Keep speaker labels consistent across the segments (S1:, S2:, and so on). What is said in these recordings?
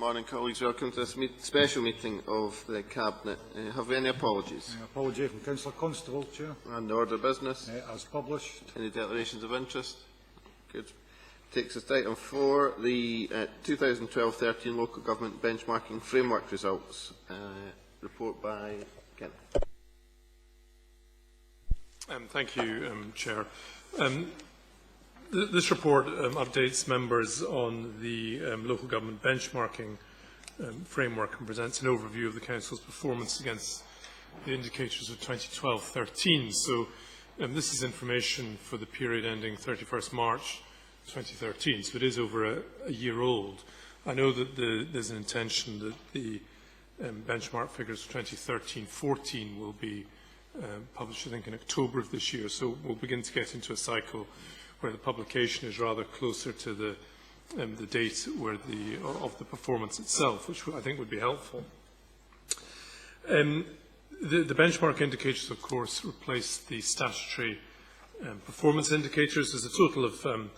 S1: Morning, colleagues. Welcome to this special meeting of the Cabinet. Have we any apologies?
S2: Apology from Councillor Constable, Chair.
S1: And the order of business?
S2: As published.
S1: Any declarations of interest? Good. Takes us to item 4, the 2012-13 Local Government Benchmarking Framework results. Report by Kenneth.
S3: Thank you, Chair. This report updates members on the local government benchmarking framework and presents an overview of the Council's performance against the indicators of 2012-13. So this is information for the period ending 31st March 2013, so it is over a year old. I know that there's an intention that the benchmark figures for 2013-14 will be published, I think, in October of this year, so we'll begin to get into a cycle where the publication is rather closer to the date where of the performance itself, which I think would be helpful. The benchmark indicators, of course, replace the statutory performance indicators. There's a total of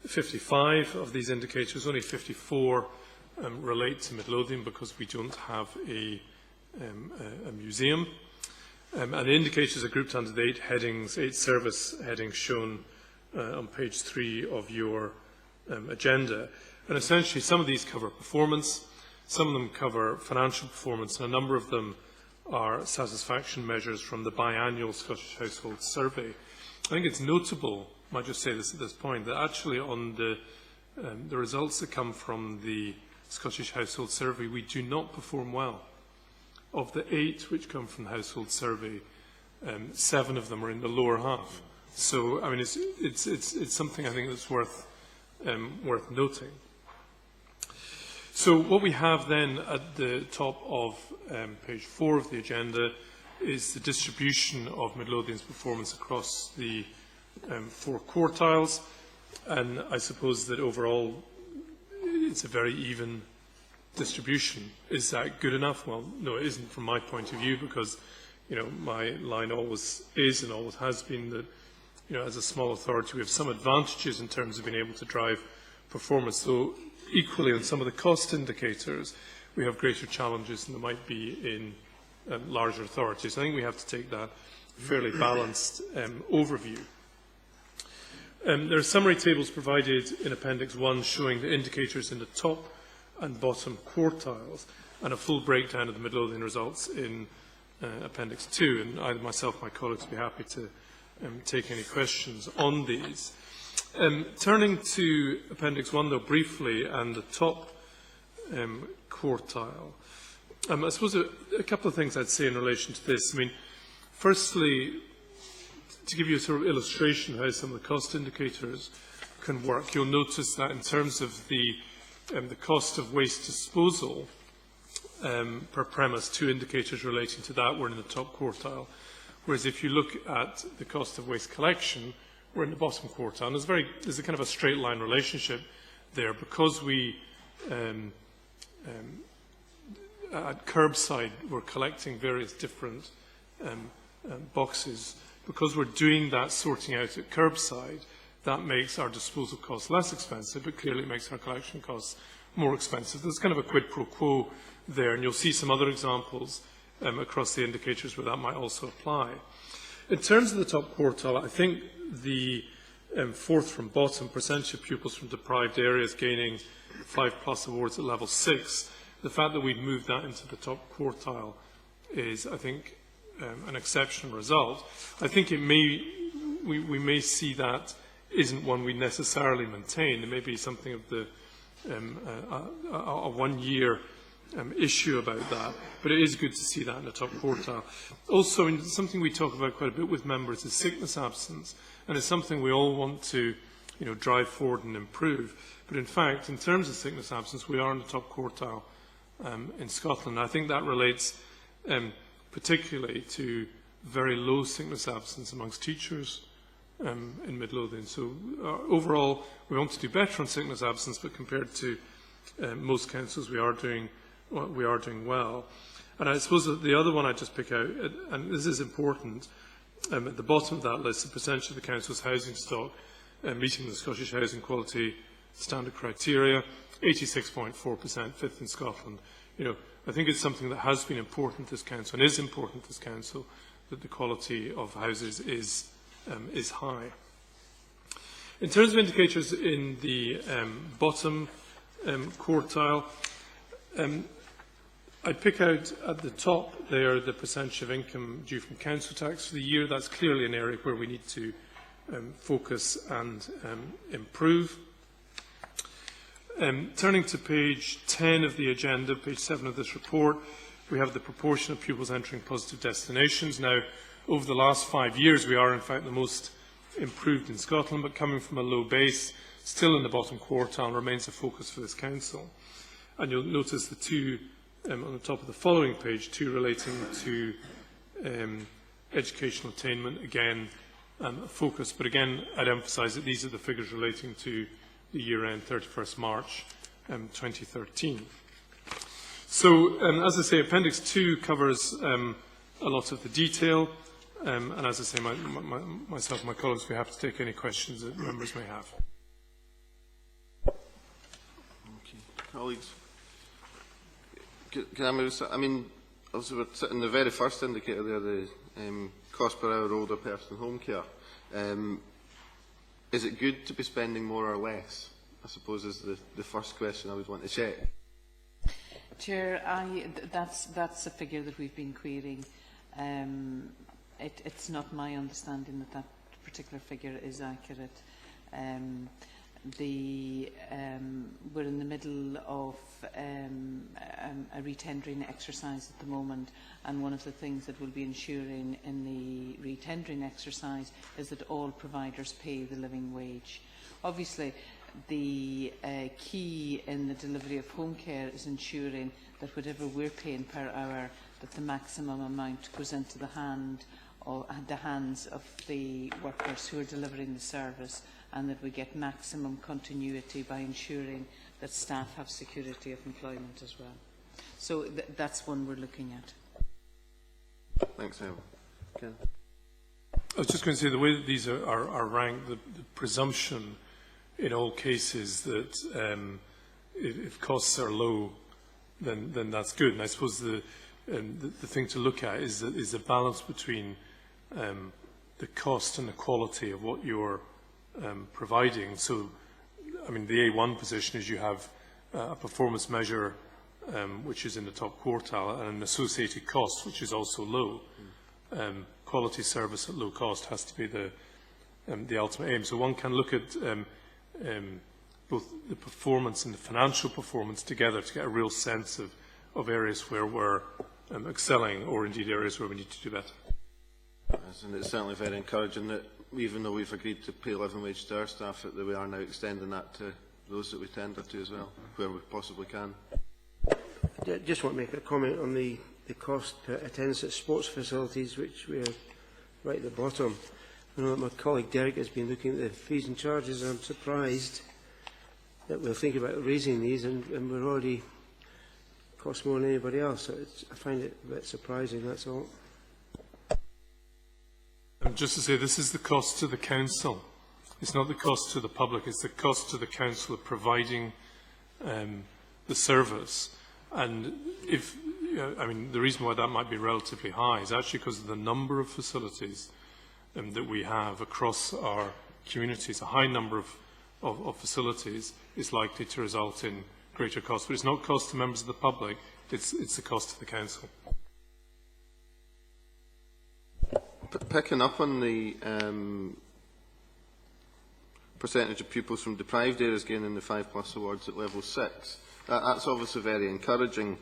S3: 55 of these indicators. Only 54 relate to Midlothian because we don't have a museum. And the indicators are grouped under the 8 headings, 8 service headings shown on page 3 of your agenda. And essentially, some of these cover performance, some of them cover financial performance, and a number of them are satisfaction measures from the biannual Scottish Household Survey. I think it's notable, I might just say this at this point, that actually on the results that come from the Scottish Household Survey, we do not perform well. Of the 8 which come from the Household Survey, 7 of them are in the lower half. So, I mean, it's something I think that's worth noting. So, what we have then at the top of page 4 of the agenda is the distribution of Midlothian's performance across the 4 quartiles, and I suppose that overall it's a very even distribution. Is that good enough? Well, no, it isn't from my point of view, because my line always is and always has been that as a small authority, we have some advantages in terms of being able to drive performance. So equally, on some of the cost indicators, we have greater challenges than there might be in larger authorities. I think we have to take that fairly balanced overview. There are summary tables provided in Appendix 1 showing the indicators in the top and bottom quartiles, and a full breakdown of the Midlothian results in Appendix 2. And either myself or my colleagues will be happy to take any questions on these. Turning to Appendix 1, though, briefly, and the top quartile, I suppose a couple of things I'd say in relation to this. I mean, firstly, to give you a sort of illustration of how some of the cost indicators can work, you'll notice that in terms of the cost of waste disposal per premise, 2 indicators relating to that were in the top quartile. Whereas if you look at the cost of waste collection, we're in the bottom quartile. And there's a kind of a straight line relationship there, because we, at curbside, we're collecting various different boxes. Because we're doing that sorting out at curbside, that makes our disposal costs less expensive, but clearly it makes our collection costs more expensive. There's kind of a quid pro quo there, and you'll see some other examples across the indicators where that might also apply. In terms of the top quartile, I think the 4th from bottom, percentage of pupils from deprived areas gaining 5+ awards at level 6, the fact that we've moved that into the top quartile is, I think, an exceptional result. I think we may see that isn't one we necessarily maintain. There may be something of the a one-year issue about that, but it is good to see that in the top quartile. Also, something we talk about quite a bit with members is sickness absence, and it's something we all want to drive forward and improve. But in fact, in terms of sickness absence, we are in the top quartile in Scotland. I think that relates particularly to very low sickness absence amongst teachers in Midlothian. So overall, we want to do better on sickness absence, but compared to most councils, we are doing well. And I suppose that the other one I just pick out, and this is important, at the bottom of that list, the percentage of the council's housing stock meeting the Scottish Housing Quality standard criteria, 86.4%, fifth in Scotland. You know, I think it's something that has been important to this council and is important to this council, that the quality of houses is high. In terms of indicators in the bottom quartile, I pick out at the top there the percentage of income due from council tax for the year. That's clearly an area where we need to focus and improve. Turning to page 10 of the agenda, page 7 of this report, we have the proportion of pupils entering positive destinations. Now, over the last 5 years, we are in fact the most improved in Scotland, but coming from a low base, still in the bottom quartile, remains a focus for this council. And you'll notice the two on the top of the following page, two relating to educational attainment, again a focus, but again I'd emphasise that these are the figures relating to the year-end 31st March 2013. So, as I say, Appendix 2 covers a lot of the detail, and as I say, myself and my colleagues, we have to take any questions that members may have.
S1: Okay. Colleagues, can I move? I mean, obviously we're sitting the very first indicator there, the cost per hour older person home care. Is it good to be spending more or less? I suppose is the first question I would want to check.
S4: Chair, that's a figure that we've been querying. It's not my understanding that that particular figure is accurate. We're in the middle of a retendering exercise at the moment, and one of the things that we'll be ensuring in the retendering exercise is that all providers pay the living wage. Obviously, the key in the delivery of home care is ensuring that whatever we're paying per hour, that the maximum amount goes into the hands of the workers who are delivering the service, and that we get maximum continuity by ensuring that staff have security of employment as well. So that's one we're looking at.
S1: Thanks, Emma. Ken?
S3: I was just going to say the way that these are ranked, the presumption in all cases that if costs are low, then that's good. And I suppose the thing to look at is the balance between the cost and the quality of what you're providing. So, I mean, the A1 position is you have a performance measure which is in the top quartile, and an associated cost which is also low. Quality service at low cost has to be the ultimate aim. So one can look at both the performance and the financial performance together to get a real sense of areas where we're excelling, or indeed areas where we need to do better.
S1: Yes, and it's certainly very encouraging that even though we've agreed to pay living wage to our staff, that we are now extending that to those that we tender to as well, where we possibly can.
S5: I just want to make a comment on the cost per attendance at sports facilities, which we are right at the bottom. I know that my colleague Derek has been looking at the fees and charges, and I'm surprised that we'll think about raising these, and we're already cost more than anybody else. So I find it a bit surprising, that's all.
S3: And just to say, this is the cost to the council. It's not the cost to the public, it's the cost to the council of providing the service. And if, I mean, the reason why that might be relatively high is actually because of the number of facilities that we have across our communities. A high number of facilities is likely to result in greater cost. But it's not cost to members of the public, it's the cost to the council.
S1: Picking up on the percentage of pupils from deprived areas gaining the 5+ awards at level 6, that's obviously very encouraging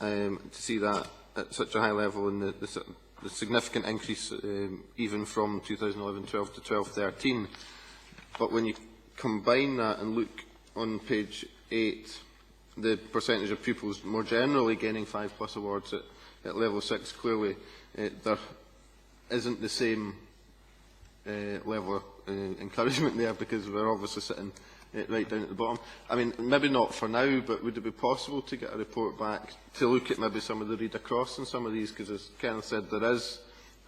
S1: to see that at such a high level, and the significant increase even from 2011-12 to 12-13. But when you combine that and look on page 8, the percentage of pupils more generally gaining 5+ awards at level 6, clearly there isn't the same level of encouragement there, because we're obviously sitting right down at the bottom. I mean, maybe not for now, but would it be possible to get a report back to look at maybe some of the read across in some of these? Because as Kenneth said, there is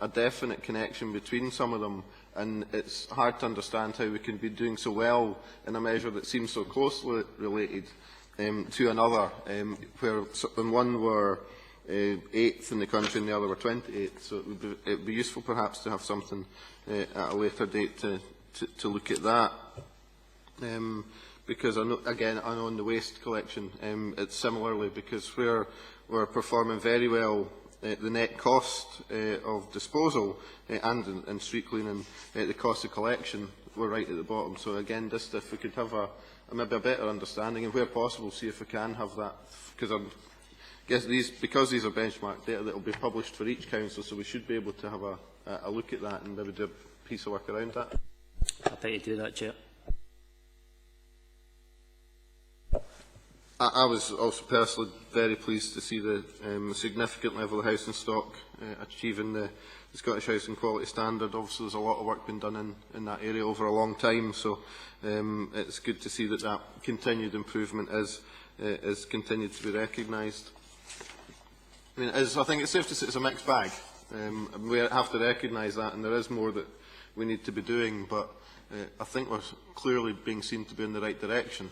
S1: a definite connection between some of them, and it's hard to understand how we can be doing so well in a measure that seems so closely related to another, where in one were 8th in the country and the other were 28th. So it would be useful perhaps to have something at a later date to look at that. Because I know, again, I know in the waste collection, it's similarly, because where we're performing very well the net cost of disposal and in street cleaning, the cost of collection, we're right at the bottom. So again, just if we could have maybe a better understanding, and where possible, see if we can have that, because I guess because these are benchmark data that will be published for each council, so we should be able to have a look at that and maybe do a piece of work around that.
S6: Happy to do that, Chair.
S1: I was also personally very pleased to see the significant level of housing stock achieving the Scottish Housing Quality Standard. Obviously, there's a lot of work being done in that area over a long time, so it's good to see that that continued improvement is continued to be recognised. I mean, I think it's safe to say it's a mixed bag. We have to recognise that, and there is more that we need to be doing, but I think we're clearly being seen to be in the right direction.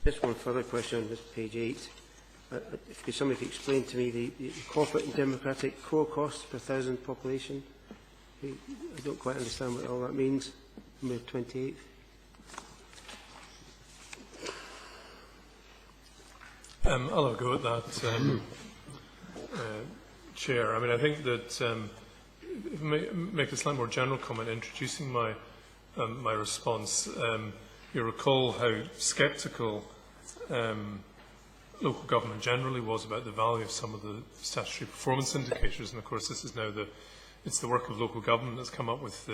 S5: Just one further question on this page 8. If somebody could explain to me the corporate and democratic core costs per 1,000 population. I don't quite understand what all that means. Number 28.
S3: I'll have a go at that, Chair. I mean, I think that make a slightly more general comment introducing my my response. You recall how sceptical local government generally was about the value of some of the statutory performance indicators, and of course this is now it's the work of local government that's come up with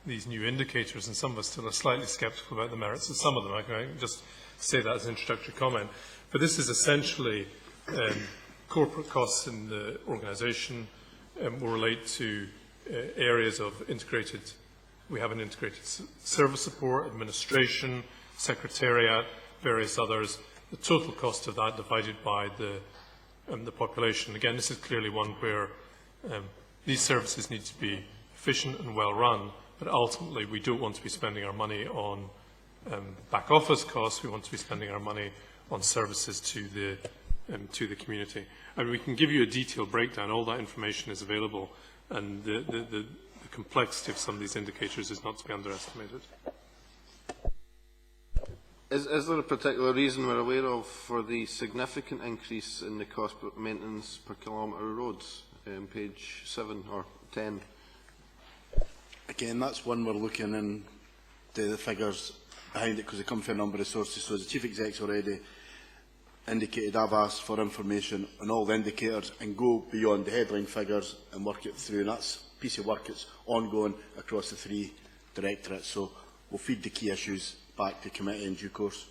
S3: these new indicators, and some of us still are slightly sceptical about the merits of some of them. I can just say that as an introductory comment. But this is essentially corporate costs in the organisation will relate to areas of integrated. We have an integrated service support, administration, secretariat, various others. The total cost of that divided by the population. Again, this is clearly one where these services need to be efficient and well run, but ultimately we don't want to be spending our money on back office costs. We want to be spending our money on services to the community. I mean, we can give you a detailed breakdown. All that information is available, and the complexity of some of these indicators is not to be underestimated.
S1: Is there a particular reason we're aware of for the significant increase in the cost of maintenance per kilometre of roads, page 7 or 10?
S7: Again, that's one we're looking into the figures behind it, because they come from a number of sources. So as the Chief Exec's already indicated, I've asked for information on all the indicators and go beyond the headline figures and work it through. And that's a piece of work that's ongoing across the 3 directorates. So we'll feed the key issues back to committee in due course.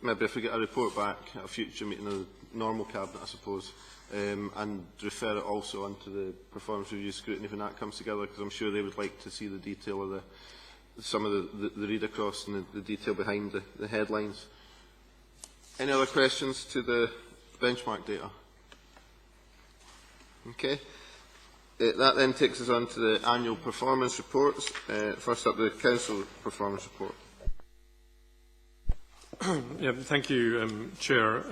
S7: Maybe if we get a report back at a future meeting of the normal cabinet, I suppose, and refer it also onto the performance review scrutiny when that comes together, because I'm sure they would like to see the detail of some of the read across and the detail behind the headlines. Any other questions to the benchmark data? Okay. That then takes us on to the annual performance reports. First up, the Council performance report.
S3: Yeah, thank you, Chair.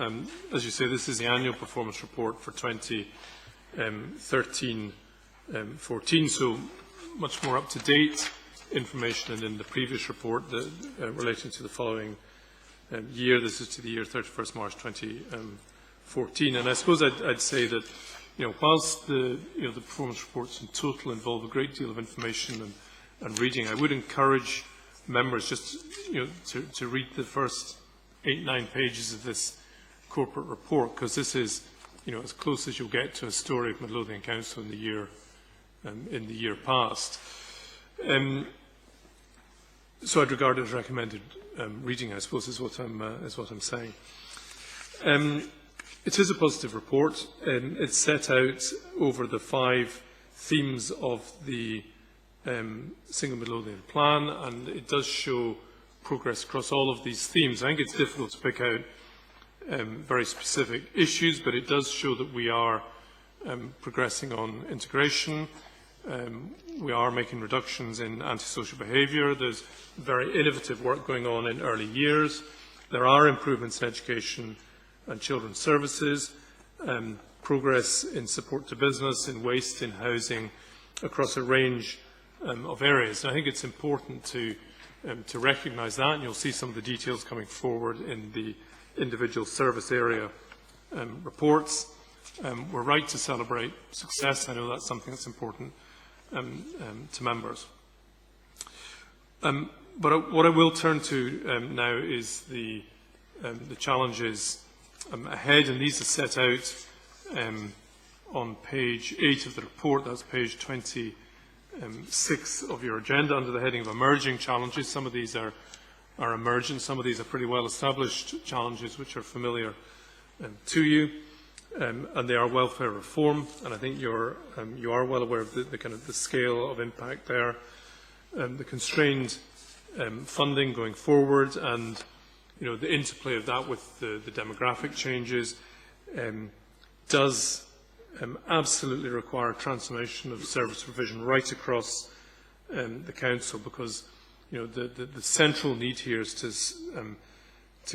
S3: As you say, this is the annual performance report for 2013-14, so much more up-to-date information than in the previous report relating to the following year. This is to the year 31st March 2014, and I suppose I'd say that, whilst the performance reports in total involve a great deal of information and reading, I would encourage members just to read the first 8-9 pages of this corporate report, because this is as close as you'll get to a story of Midlothian Council in the year past. So I'd regard it as recommended reading, I suppose, is what I'm saying. It is a positive report. It's set out over the 5 themes of the Single Midlothian Plan, and it does show progress across all of these themes. I think it's difficult to pick out very specific issues, but it does show that we are progressing on integration. We are making reductions in antisocial behaviour. There's very innovative work going on in early years. There are improvements in education and children's services, progress in support to business, in waste, in housing, across a range of areas. And I think it's important to recognise that, and you'll see some of the details coming forward in the individual service area reports. We're right to celebrate success. I know that's something that's important to members. But what I will turn to now is the challenges ahead, and these are set out on page 8 of the report. That's page 26 of your agenda under the heading of emerging challenges. Some of these are emergent, some of these are pretty well established challenges which are familiar to you, and they are welfare reform, and I think you are well aware of the kind of the scale of impact there, the constrained funding going forward, and the interplay of that with the demographic changes does absolutely require transformation of service provision right across the council, because the central need here is to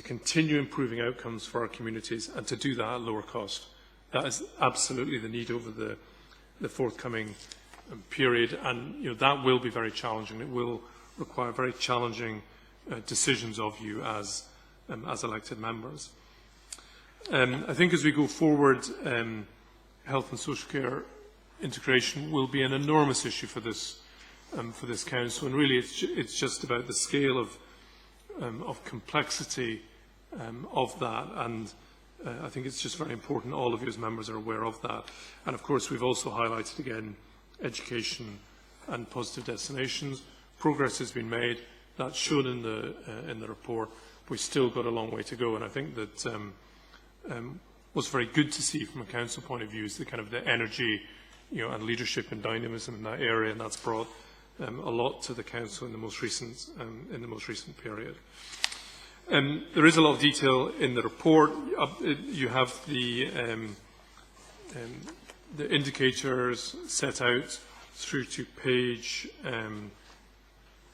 S3: continue improving outcomes for our communities and to do that at lower cost. That is absolutely the need over the forthcoming period, and that will be very challenging. It will require very challenging decisions of you as elected members. I think as we go forward, health and social care integration will be an enormous issue for this council, and really it's just about the scale of complexity of that, and I think it's just very important all of you as members are aware of that. And of course we've also highlighted again education and positive destinations. Progress has been made. That's shown in the report. We've still got a long way to go, and I think that what's very good to see from a council point of view is the kind of the energy, and leadership and dynamism in that area, and that's brought a lot to the council in the most recent period. There is a lot of detail in the report. You have the indicators set out through to page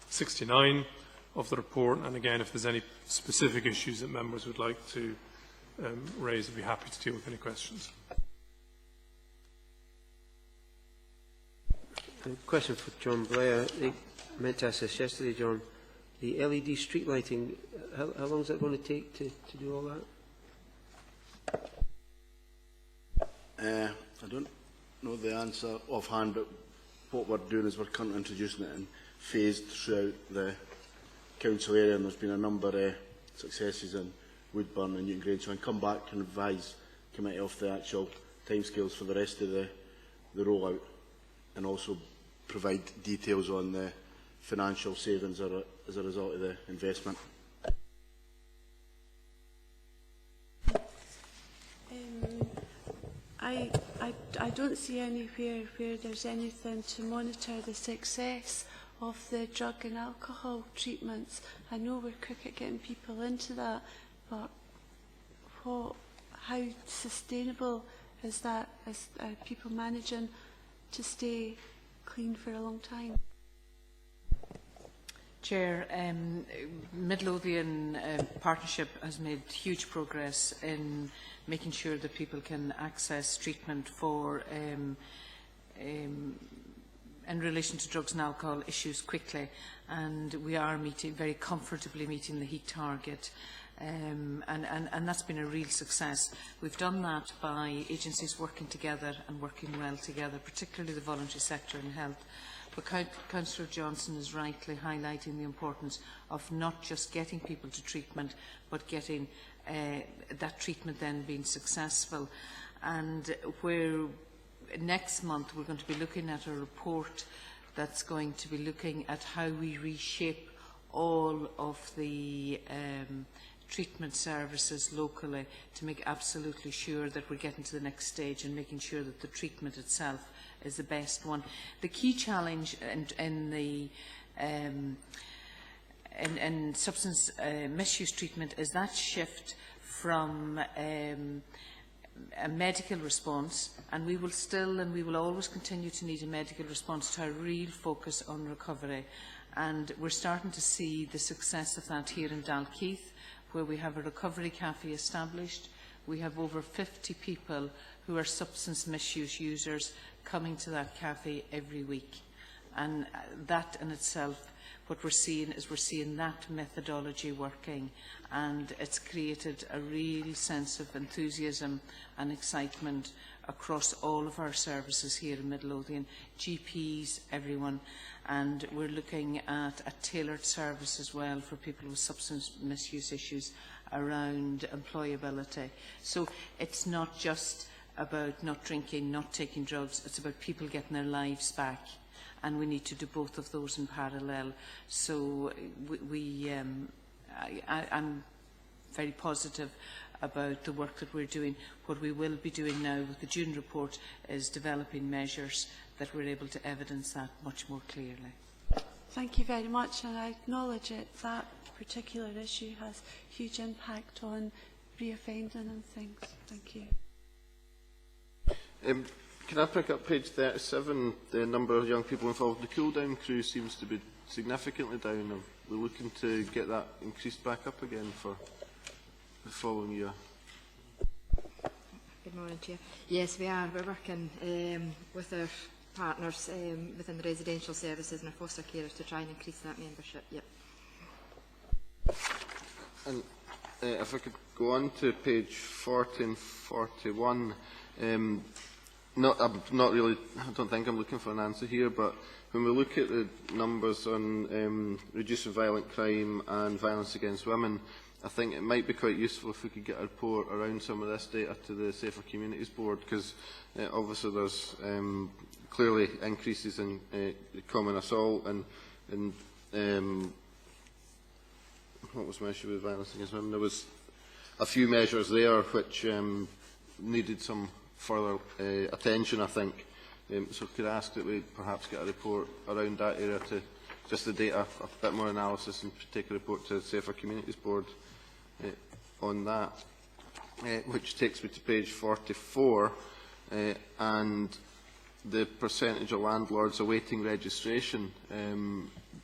S3: 69 of the report, and again, if there's any specific issues that members would like to raise, I'd be happy to deal with any questions.
S5: A question for John Blair. I meant to ask this yesterday, John. The LED street lighting, how long is that going to take to do all that?
S7: I don't know the answer offhand, but what we're doing is we're currently introducing it in phased throughout the council area, and there's been a number of successes in Woodburn and Newton Grange, so I can come back and advise committee of the actual timescales for the rest of the rollout, and also provide details on the financial savings as a result of the investment.
S8: I don't see anywhere where there's anything to monitor the success of the drug and alcohol treatments. I know we're quick at getting people into that, but how sustainable is that as people managing to stay clean for a long time?
S4: Chair, Midlothian Partnership has made huge progress in making sure that people can access treatment for in relation to drugs and alcohol issues quickly, and we are very comfortably meeting the heat target, and that's been a real success. We've done that by agencies working together and working well together, particularly the voluntary sector in health. But Councillor Johnson is rightly highlighting the importance of not just getting people to treatment, but getting that treatment then being successful. And where next month we're going to be looking at a report that's going to be looking at how we reshape all of the treatment services locally to make absolutely sure that we're getting to the next stage and making sure that the treatment itself is the best one. The key challenge in substance misuse treatment is that shift from a medical response, and we will still and we will always continue to need a medical response to a real focus on recovery. And we're starting to see the success of that here in Dalkeith, where we have a recovery cafe established. We have over 50 people who are substance misuse users coming to that cafe every week. And that in itself, what we're seeing is we're seeing that methodology working, and it's created a real sense of enthusiasm and excitement across all of our services here in Midlothian, GPs, everyone. And we're looking at a tailored service as well for people with substance misuse issues around employability. So it's not just about not drinking, not taking drugs, it's about people getting their lives back. And we need to do both of those in parallel. So I'm very positive about the work that we're doing. What we will be doing now with the June report is developing measures that we're able to evidence that much more clearly.
S8: Thank you very much, and I acknowledge it. That particular issue has huge impact on reoffending and things. Thank you.
S1: Can I pick up page 37? The number of young people involved in the cool-down crew seems to be significantly down. Are we looking to get that increased back up again for the following year?
S9: Good morning, Chair. Yes, we are. We're working with our partners within the residential services and our foster carers to try and increase that membership. Yep.
S1: And if I could go on to page 40 and 41. I'm not really, I don't think I'm looking for an answer here, but when we look at the numbers on reducing violent crime and violence against women, I think it might be quite useful if we could get a report around some of this data to the Safer Communities Board, because obviously there's clearly increases in common assault and what was my issue with violence against women? There was a few measures there which needed some further attention, I think. So could I ask that we perhaps get a report around that area, to just the data, a bit more analysis, and take a report to the Safer Communities Board on that, which takes me to page 44, and the percentage of landlords awaiting registration.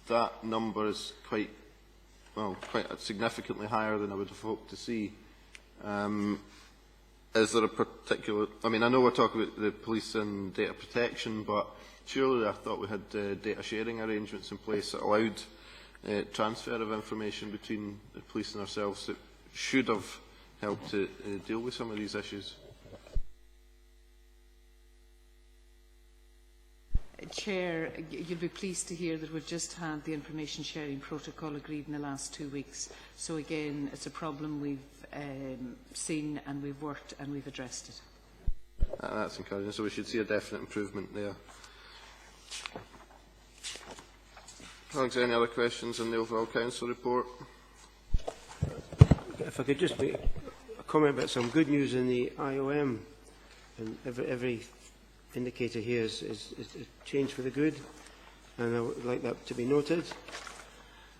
S1: That number is quite significantly higher than I would have hoped to see. Is there a particular... I mean, I know we're talking about the police and data protection, but surely I thought we had data sharing arrangements in place that allowed transfer of information between the police and ourselves that should have helped to deal with some of these issues.
S4: Chair, you'll be pleased to hear that we've just had the information sharing protocol agreed in the last 2 weeks. So again, it's a problem we've seen and we've worked and we've addressed it.
S1: That's encouraging. So we should see a definite improvement there. Colleagues, any other questions on the overall Council report?
S5: If I could just make a comment about some good news in the IOM, and every indicator here is a change for the good, and I would like that to be noted.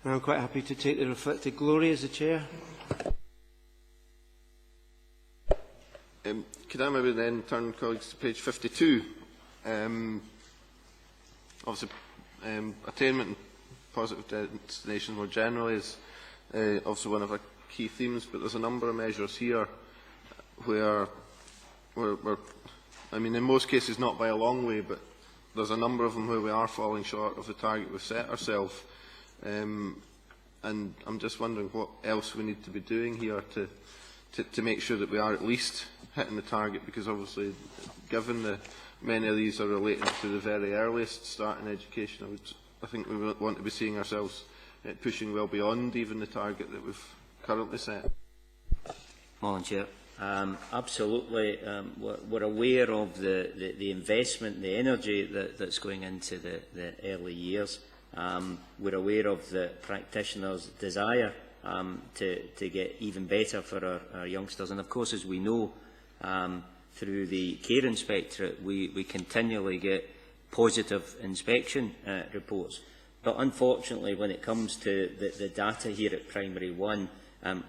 S5: And I'm quite happy to take the reflected glory as the Chair.
S1: Could I maybe then turn, colleagues, to page 52? Obviously, attainment and positive destination more generally is also one of our key themes, but there's a number of measures here where we're I mean, in most cases not by a long way, but there's a number of them where we are falling short of the target we've set ourselves. And I'm just wondering what else we need to be doing here to make sure that we are at least hitting the target, because obviously, given that many of these are related to the very earliest start in education, I think we want to be seeing ourselves pushing well beyond even the target that we've currently set.
S6: Morning, Chair. Absolutely. We're aware of the investment, the energy that's going into the early years. We're aware of the practitioners' desire to get even better for our youngsters. And of course, as we know, through the Care Inspectorate, we continually get positive inspection reports. But unfortunately, when it comes to the data here at Primary 1,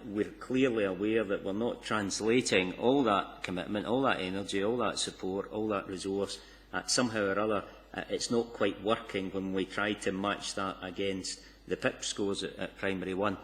S6: we're clearly aware that we're not translating all that commitment, all that energy, all that support, all that resource, somehow or other, it's not quite working when we try to match that against the PIP scores at primary one.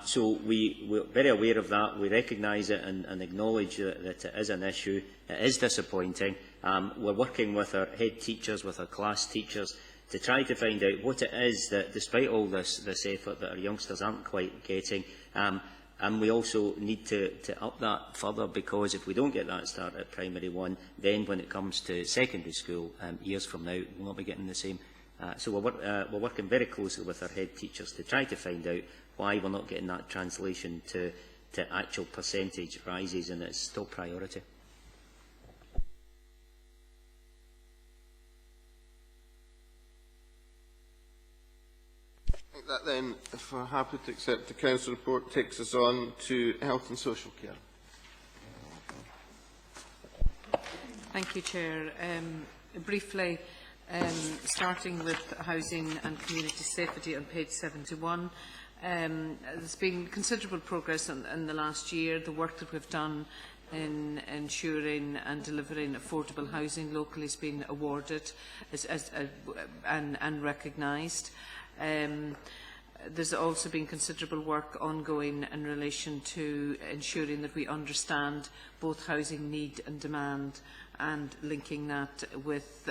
S6: So we're very aware of that. We recognise it and acknowledge that it is an issue. It is disappointing. We're working with our head teachers, with our class teachers, to try to find out what it is that, despite all this effort, that our youngsters aren't quite getting. And we also need to up that further, because if we don't get that start at primary one, then when it comes to secondary school years from now, we'll not be getting the same. So we're working very closely with our head teachers to try to find out why we're not getting that translation to actual percentage rises, and it's top priority.
S1: I think that then, if we're happy to accept the Council report, takes us on to health and social care.
S4: Thank you, Chair. Briefly, starting with housing and community safety on page 71, there's been considerable progress in the last year. The work that we've done in ensuring and delivering affordable housing locally has been awarded and recognised. There's also been considerable work ongoing in relation to ensuring that we understand both housing need and demand, and linking that with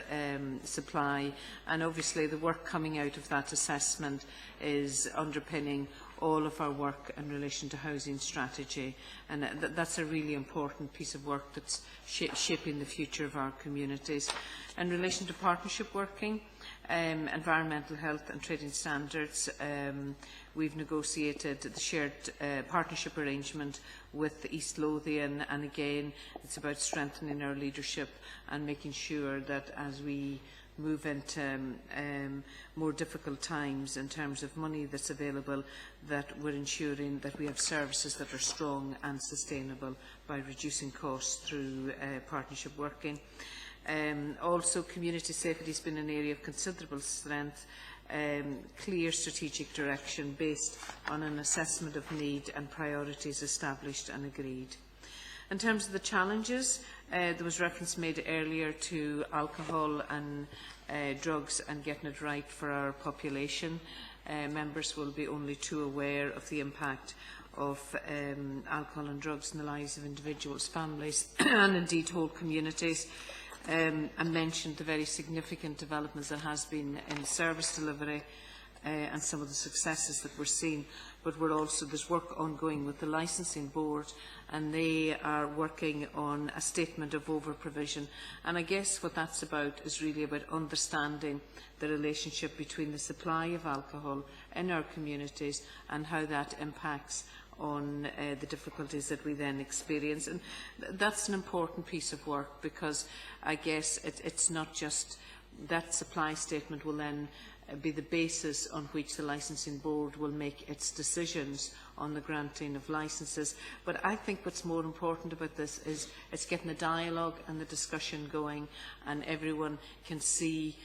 S4: supply. And obviously the work coming out of that assessment is underpinning all of our work in relation to housing strategy. And that's a really important piece of work that's shaping the future of our communities. In relation to partnership working, environmental health and trading standards, we've negotiated the shared partnership arrangement with East Lothian, and again it's about strengthening our leadership and making sure that as we move into more difficult times in terms of money that's available, that we're ensuring that we have services that are strong and sustainable by reducing costs through partnership working. Also, community safety has been an area of considerable strength, clear strategic direction based on an assessment of need and priorities established and agreed. In terms of the challenges, there was reference made earlier to alcohol and drugs and getting it right for our population. Members will be only too aware of the impact of alcohol and drugs in the lives of individuals, families and indeed whole communities. And mentioned the very significant developments that has been in service delivery and some of the successes that we're seeing. But there's work ongoing with the licensing board, and they are working on a statement of over-provision. And I guess what that's about is really about understanding the relationship between the supply of alcohol in our communities and how that impacts on the difficulties that we then experience. And that's an important piece of work, because I guess it's not just that supply statement will then be the basis on which the licensing board will make its decisions on the granting of licences. But I think what's more important about this is it's getting the dialogue and the discussion going, and everyone can see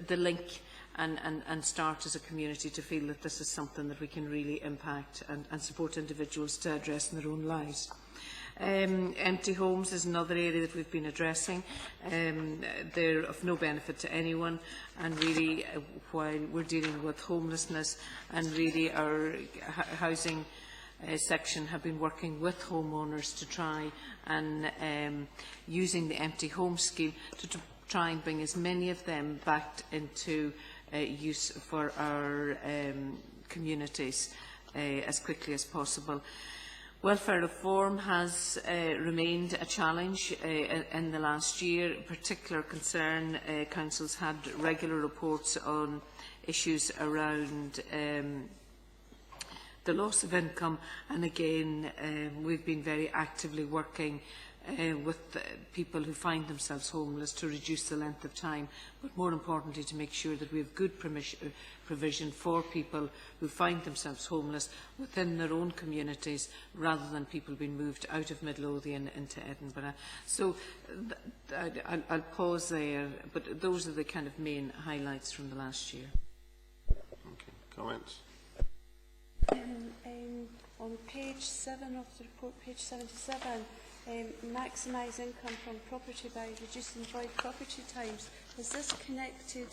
S4: the link and start as a community to feel that this is something that we can really impact and support individuals to address in their own lives. Empty homes is another area that we've been addressing. They're of no benefit to anyone, and really while we're dealing with homelessness, and really our housing section have been working with homeowners to try and using the empty home scheme to try and bring as many of them back into use for our communities as quickly as possible. Welfare reform has remained a challenge in the last year. Particular concern, councils had regular reports on issues around the loss of income, and again we've been very actively working with people who find themselves homeless to reduce the length of time, but more importantly to make sure that we have good provision for people who find themselves homeless within their own communities, rather than people being moved out of Midlothian into Edinburgh. So I'll pause there, but those are the kind of main highlights from the last year.
S1: Okay. Comments?
S8: On page 7 of the report, page 77, maximise income from property by reducing void property times. Is this connected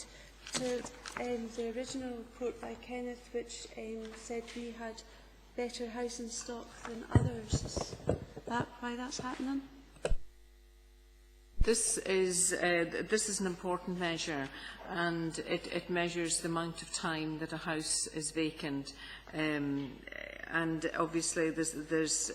S8: to the original report by Kenneth, which said we had better housing stock than others? Is that why that's happening?
S4: This is an important measure, and it measures the amount of time that a house is vacant. And obviously there's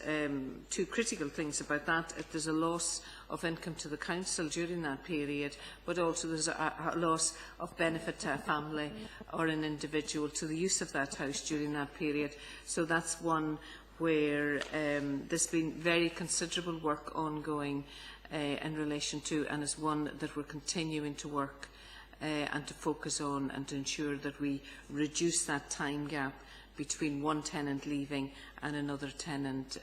S4: two critical things about that. If there's a loss of income to the council during that period, but also there's a loss of benefit to a family or an individual to the use of that house during that period. So that's one where there's been very considerable work ongoing in relation to, and is one that we're continuing to work and to focus on, and to ensure that we reduce that time gap between one tenant leaving and another tenant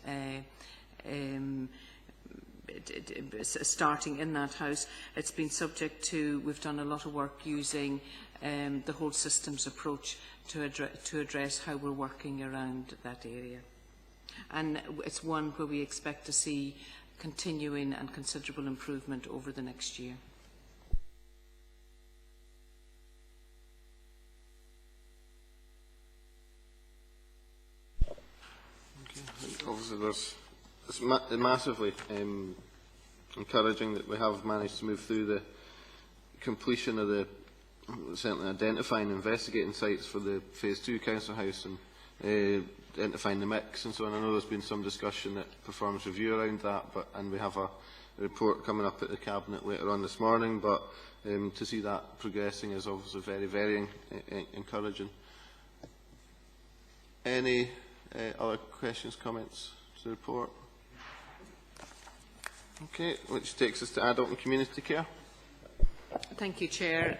S4: starting in that house. It's been subject to, we've done a lot of work using the whole systems approach to address how we're working around that area. And it's one where we expect to see continuing and considerable improvement over the next year.
S1: Obviously, it's massively encouraging that we have managed to move through the completion of the, certainly identifying and investigating sites for the Phase 2 Council House, and identifying the mix and so on. I know there's been some discussion at Performance Review around that, and we have a report coming up at the Cabinet later on this morning, but to see that progressing is obviously very, very encouraging. Any other questions, comments to the report? Okay, which takes us to adult and community care.
S4: Thank you, Chair.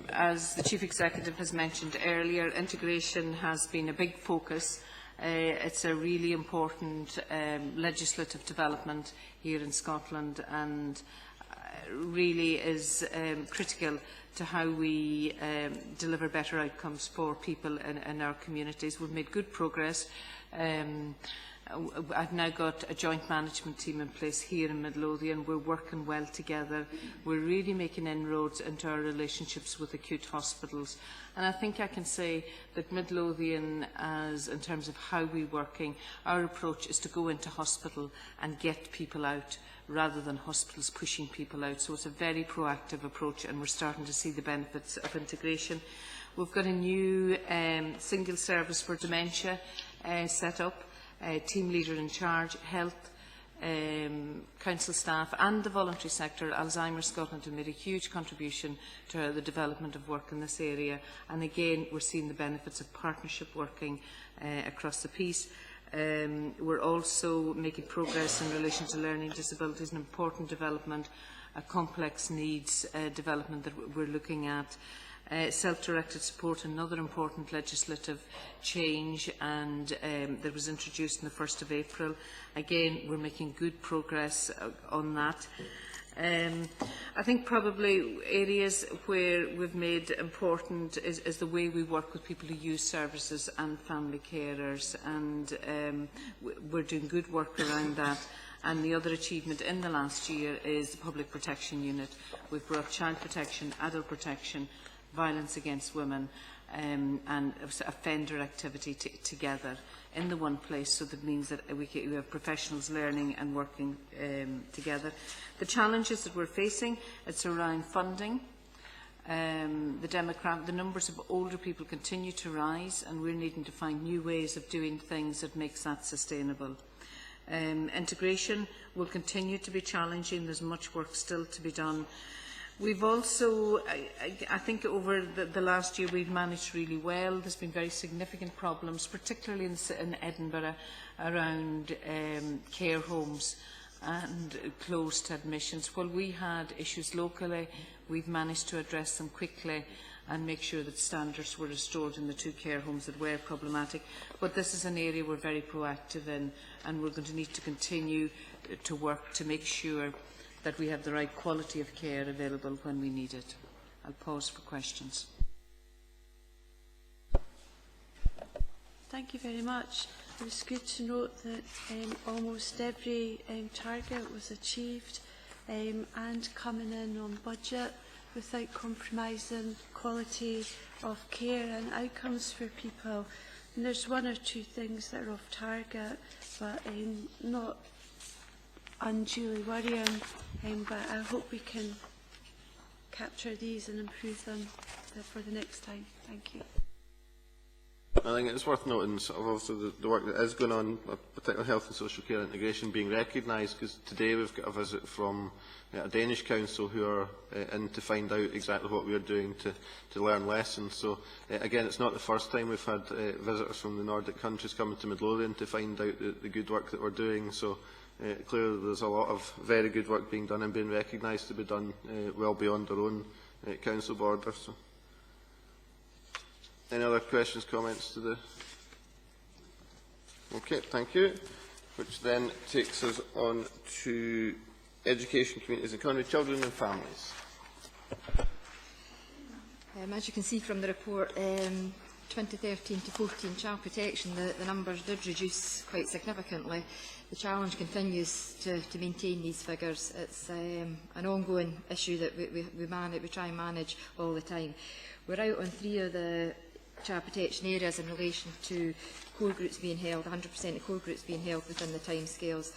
S4: As the Chief Executive has mentioned earlier, integration has been a big focus. It's a really important legislative development here in Scotland, and really is critical to how we deliver better outcomes for people in our communities. We've made good progress. I've now got a joint management team in place here in Midlothian. We're working well together. We're really making inroads into our relationships with acute hospitals. And I think I can say that Midlothian, in terms of how we're working, our approach is to go into hospital and get people out, rather than hospitals pushing people out. So it's a very proactive approach, and we're starting to see the benefits of integration. We've got a new single service for dementia set up. Team leader in charge, health, council staff and the voluntary sector. Alzheimer's Scotland have made a huge contribution to the development of work in this area, and again we're seeing the benefits of partnership working across the piece. We're also making progress in relation to learning disabilities, an important development, a complex needs development that we're looking at. Self-directed support, another important legislative change, and that was introduced on the 1st of April. Again, we're making good progress on that. I think probably areas where we've made important is the way we work with people who use services and family carers, and we're doing good work around that. And the other achievement in the last year is the Public Protection Unit. We've brought child protection, adult protection, violence against women and offender activity together in the one place, so that means that we have professionals learning and working together. The challenges that we're facing, it's around funding. The numbers of older people continue to rise, and we're needing to find new ways of doing things that makes that sustainable. Integration will continue to be challenging. There's much work still to be done. We've also, I think over the last year, we've managed really well. There's been very significant problems, particularly in Edinburgh, around care homes and closed admissions. While we had issues locally, we've managed to address them quickly and make sure that standards were restored in the 2 care homes that were problematic. But this is an area we're very proactive in, and we're going to need to continue to work to make sure that we have the right quality of care available when we need it. I'll pause for questions.
S8: Thank you very much. it was good to note that almost every target was achieved and coming in on budget without compromising quality of care and outcomes for people. And there's one or two things that are off target, but not unduly worrying. But I hope we can capture these and improve them for the next time. Thank you.
S1: I think it's worth noting sort of also the work that is going on, particularly health and social care integration, being recognised, because today we've got a visit from a Danish council who are in to find out exactly what we are doing to learn lessons. So again, it's not the first time we've had visitors from the Nordic countries coming to Midlothian to find out the good work that we're doing. So clearly there's a lot of very good work being done and being recognised to be done well beyond our own council borders. So. Any other questions, comments to the... Okay, thank you. Which then takes us on to education, communities and economy, children and families.
S9: As you can see from the report, 2013 to 14 child protection, the numbers did reduce quite significantly. The challenge continues to maintain these figures. It's an ongoing issue that we try and manage all the time. We're out on 3 of the child protection areas in relation to core groups being held, 100% of core groups being held within the timescales.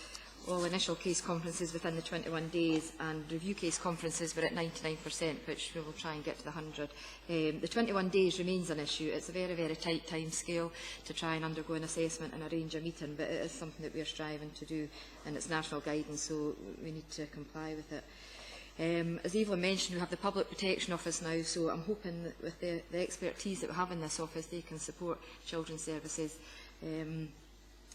S9: All initial case conferences within the 21 days and review case conferences were at 99%, which we will try and get to the 100. The 21 days remains an issue. It's a very, very tight time scale to try and undergo an assessment and arrange a meeting, but it is something that we are striving to do, and it's national guidance, so we need to comply with it. As Evelyn mentioned, we have the Public Protection Office now, so I'm hoping that with the expertise that we have in this office, they can support children's services in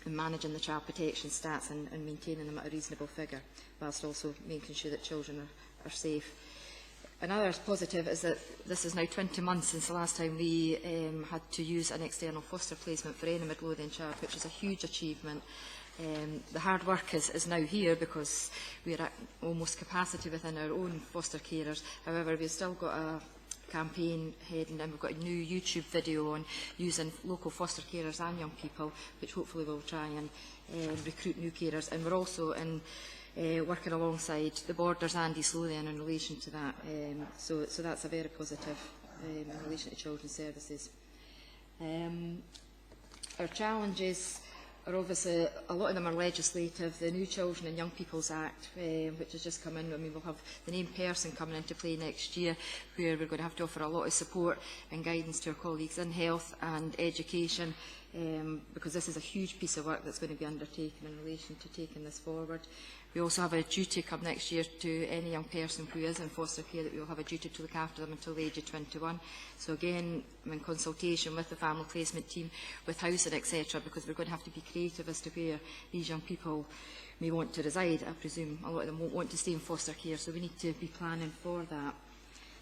S9: managing the child protection stats and maintaining them at a reasonable figure, whilst also making sure that children are safe. Another positive is that this is now 20 months since the last time we had to use an external foster placement for any Midlothian child, which is a huge achievement. The hard work is now here because we are at almost capacity within our own foster carers. However, we've still got a campaign heading and we've got a new YouTube video on using local foster carers and young people, which hopefully will try and recruit new carers. And we're also working alongside the Borders and East Lothian in relation to that. So that's a very positive in relation to children's services. Our challenges are obviously, a lot of them are legislative. The new Children and Young People's Act, which has just come in, I mean, we'll have the named person coming into play next year, where we're going to have to offer a lot of support and guidance to our colleagues in health and education, because this is a huge piece of work that's going to be undertaken in relation to taking this forward. We also have a duty come next year to any young person who is in foster care, that we will have a duty to look after them until the age of 21. So again, I'm in consultation with the family placement team, with housing, etc., because we're going to have to be creative as to where these young people may want to reside. I presume a lot of them won't want to stay in foster care, so we need to be planning for that.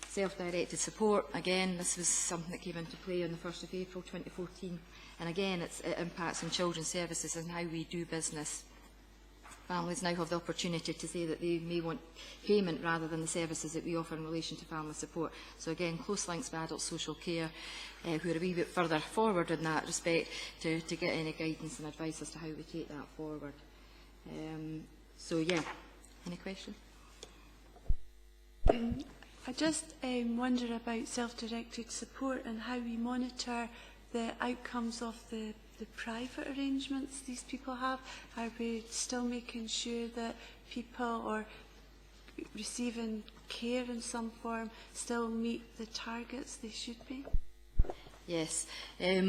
S9: Self-directed support, again, this was something that came into play on the 1st of April 2014, and again, it impacts on children's services and how we do business. Families now have the opportunity to say that they may want payment rather than the services that we offer in relation to family support. So again, close links with adult social care, who are a wee bit further forward in that respect, to get any guidance and advice as to how we take that forward. So yeah, any questions?
S8: I just wonder about self-directed support and how we monitor the outcomes of the private arrangements these people have. Are we still making sure that people are receiving care in some form still meet the targets they should be?
S9: Yes. I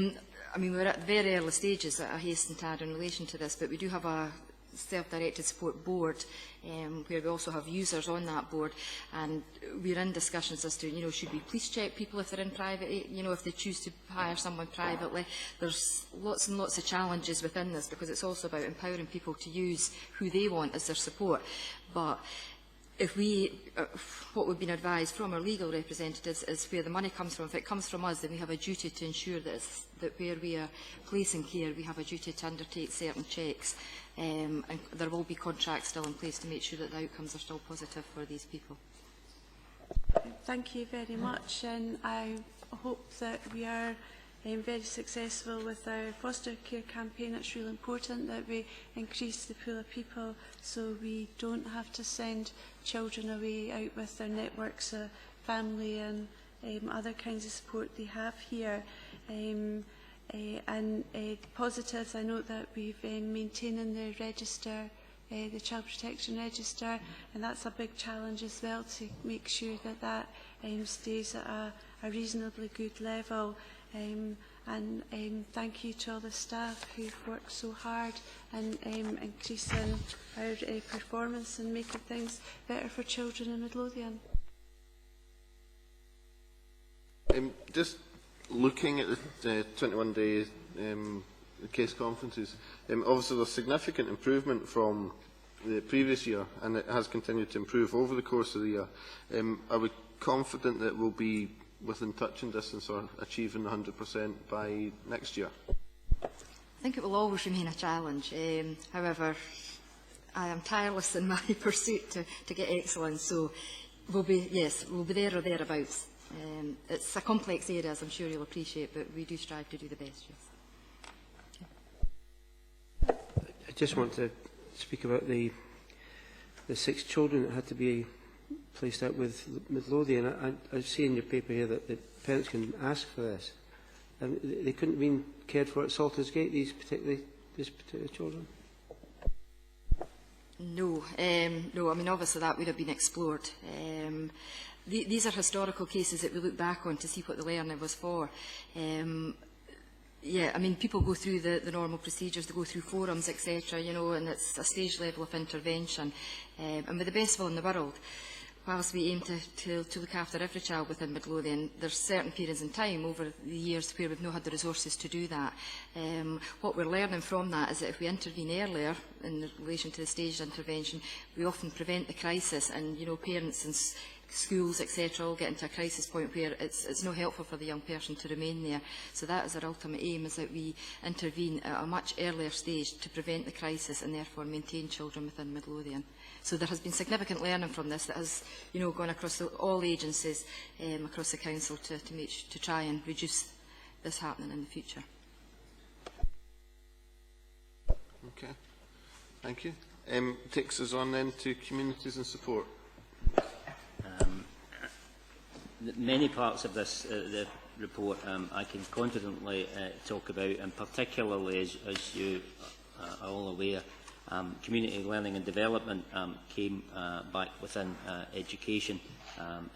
S9: mean, we're at the very early stages, I hasten to add, in relation to this, but we do have a self-directed support board where we also have users on that board, and we're in discussions as to, you know, should we police check people if they're in private, you know, if they choose to hire someone privately. There's lots and lots of challenges within this, because it's also about empowering people to use who they want as their support. But if we, what we've been advised from our legal representatives is where the money comes from. If it comes from us, then we have a duty to ensure that where we are placing care, we have a duty to undertake certain checks. And there will be contracts still in place to make sure that the outcomes are still positive for these people.
S8: Thank you very much, and I hope that we are very successful with our foster care campaign. It's really important that we increase the pool of people so we don't have to send children away out with their networks of family and other kinds of support they have here. Positives, I note that we've maintaining the register, the Child Protection Register, and that's a big challenge as well, to make sure that that stays at a reasonably good level. Thank you to all the staff who've worked so hard and increasing our performance and making things better for children in Midlothian.
S1: Just looking at the 21-day case conferences, obviously there's significant improvement from the previous year, and it has continued to improve over the course of the year. Are we confident that we'll be within touching distance or achieving 100% by next year?
S9: I think it will always remain a challenge. However, I am tireless in my pursuit to get excellence, so we'll be there or thereabouts. It's a complex area, as I'm sure you'll appreciate, but we do strive to do the best, yes.
S5: I just want to speak about the 6 children that had to be placed out with Midlothian. I see in your paper here that the parents can ask for this. They couldn't have been cared for at Salters Gate, these particular children?
S9: No, no. I mean, obviously that would have been explored. These are historical cases that we look back on to see what the learning was for. Yeah, I mean, people go through the normal procedures, they go through forums, etc., you know, and it's a stage level of intervention. And with the best will in the world, whilst we aim to look after every child within Midlothian, there's certain periods in time over the years where we've not had the resources to do that. What we're learning from that is that if we intervene earlier in relation to the staged intervention, we often prevent the crisis, and, you know, parents and schools, etc., all get into a crisis point where it's not helpful for the young person to remain there. So that is our ultimate aim, is that we intervene at a much earlier stage to prevent the crisis and therefore maintain children within Midlothian. So there has been significant learning from this that has, you know, gone across all agencies across the council to try and reduce this happening in the future.
S1: Okay, thank you. Takes us on then to communities and support.
S6: Many parts of this the report I can confidently talk about, and particularly, as you are all aware, community learning and development came back within education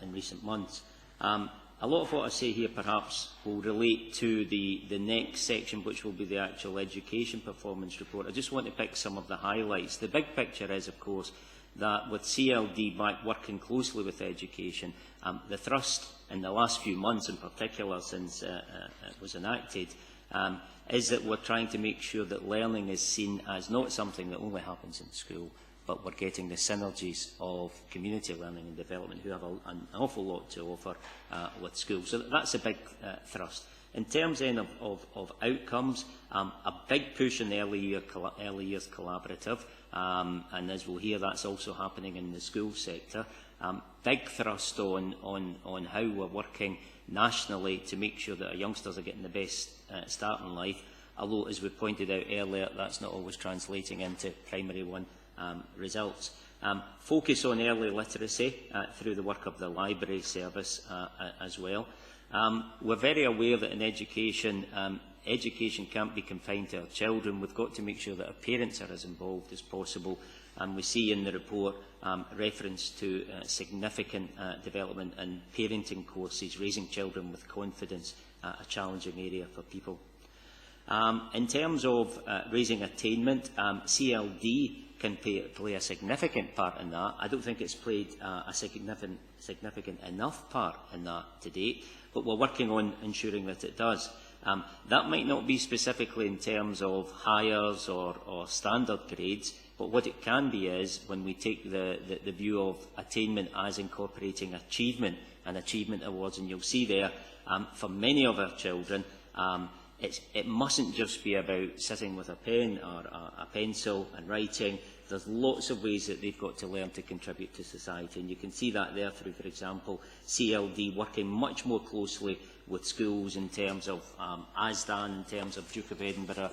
S6: in recent months. A lot of what I say here perhaps will relate to the next section, which will be the actual education performance report. I just want to pick some of the highlights. The big picture is, of course, that with CLD back working closely with education, the thrust in the last few months in particular since it was enacted is that we're trying to make sure that learning is seen as not something that only happens in school, but we're getting the synergies of community learning and development, who have an awful lot to offer with schools. So that's a big thrust. In terms then of outcomes, a big push in the early years collaborative, and as we'll hear, that's also happening in the school sector. Big thrust on how we're working nationally to make sure that our youngsters are getting the best start in life, although, as we pointed out earlier, that's not always translating into primary one results. Focus on early literacy through the work of the library service as well. We're very aware that in education, education can't be confined to our children. We've got to make sure that our parents are as involved as possible, and we see in the report reference to significant development in parenting courses, raising children with confidence, a challenging area for people. In terms of raising attainment, CLD can play a significant part in that. I don't think it's played a significant enough part in that to date, but we're working on ensuring that it does. That might not be specifically in terms of hires or standard grades, but what it can be is when we take the view of attainment as incorporating achievement and achievement awards, and you'll see there, for many of our children, it mustn't just be about sitting with a pen or a pencil and writing. There's lots of ways that they've got to learn to contribute to society, and you can see that there through, for example, CLD working much more closely with schools in terms of ASDAN, in terms of Duke of Edinburgh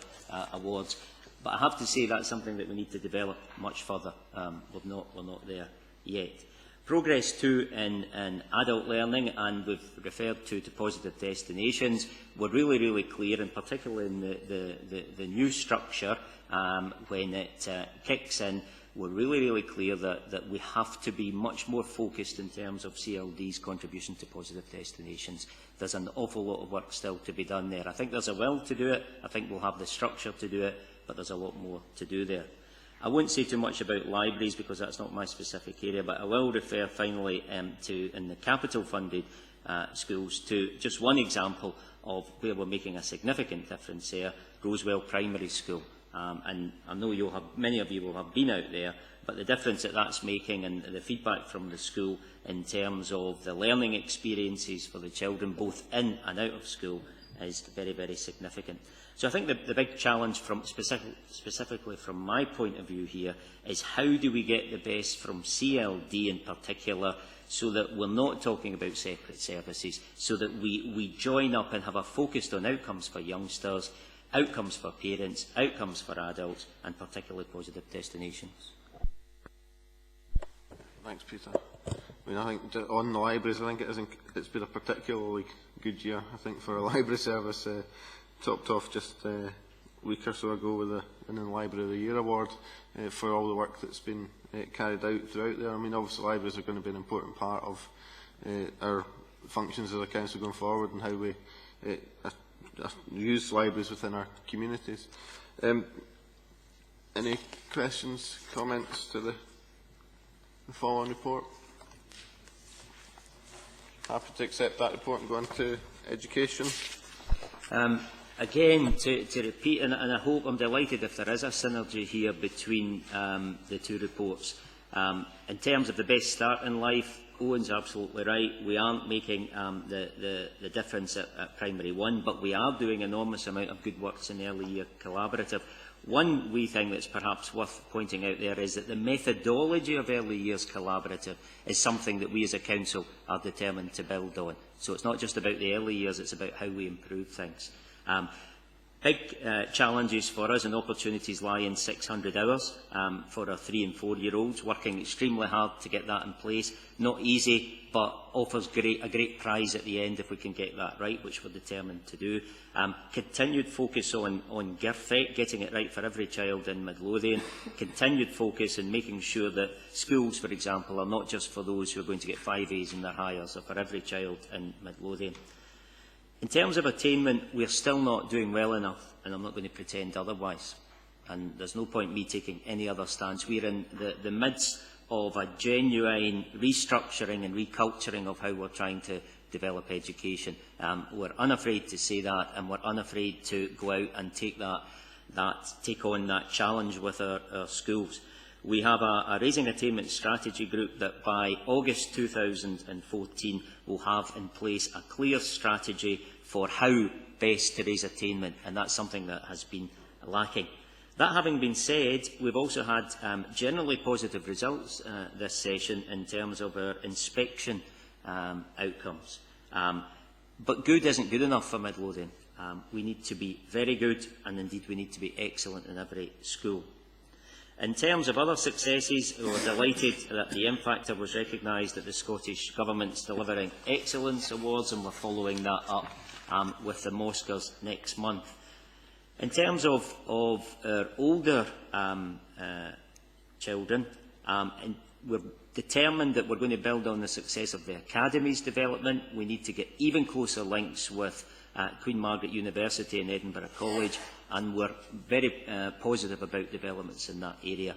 S6: awards. But I have to say that's something that we need to develop much further. We're not there yet. Progress too in adult learning, and we've referred to positive destinations. We're really clear, and particularly in the new structure, when it kicks in, we're really clear that we have to be much more focused in terms of CLD's contribution to positive destinations. There's an awful lot of work still to be done there. I think there's a will to do it. I think we'll have the structure to do it, but there's a lot more to do there. I won't say too much about libraries because that's not my specific area, but I will refer finally to, in the capital-funded schools, to just one example of where we're making a significant difference there, Rosewell Primary School. And I know many of you will have been out there, but the difference that that's making and the feedback from the school in terms of the learning experiences for the children, both in and out of school, is very significant. So I think the big challenge, specifically from my point of view here, is how do we get the best from CLD in particular, so that we're not talking about separate services, so that we join up and have a focus on outcomes for youngsters, outcomes for parents, outcomes for adults, and particularly positive destinations.
S1: Thanks, Peter. I mean, I think on the libraries, I think it's been a particularly good year, I think, for a library service. Topped off just a week or so ago with the Winning Library of the Year award for all the work that's been carried out throughout there. I mean, obviously libraries are going to be an important part of our functions as a council going forward, and how we use libraries within our communities. Any questions, comments to the following report? Happy to accept that report and go on to education.
S6: Again, to repeat, and I hope, I'm delighted if there is a synergy here between the two reports. In terms of the best start in life, Owen's absolutely right. We aren't making the difference at primary one, but we are doing an enormous amount of good works in early year collaborative. One wee thing that's perhaps worth pointing out there is that the methodology of early years collaborative is something that we as a council are determined to build on. So it's not just about the early years, it's about how we improve things. Big challenges for us and opportunities lie in 600 hours for our 3- and 4-year-olds, working extremely hard to get that in place. Not easy, but offers a great prize at the end if we can get that right, which we're determined to do. Continued focus on GIRFEC, getting it right for every child in Midlothian. Continued focus in making sure that schools, for example, are not just for those who are going to get 5 A's in their Highers, or for every child in Midlothian. In terms of attainment, we are still not doing well enough, and I'm not going to pretend otherwise. And there's no point me taking any other stance. We're in the midst of a genuine restructuring and reculturing of how we're trying to develop education. We're unafraid to say that, and we're unafraid to go out and take on that challenge with our schools. We have a Raising Attainment Strategy Group that by August 2014 will have in place a clear strategy for how best to raise attainment, and that's something that has been lacking. That having been said, we've also had generally positive results this session in terms of our inspection outcomes. But good isn't good enough for Midlothian. We need to be very good, and indeed we need to be excellent in every school. In terms of other successes, we were delighted that the Impactor was recognised at the Scottish Government's Delivering Excellence Awards, and we're following that up with the Moscars next month. In terms of our older children, we're determined that we're going to build on the success of the Academy's development. We need to get even closer links with Queen Margaret University and Edinburgh College, and we're very positive about developments in that area.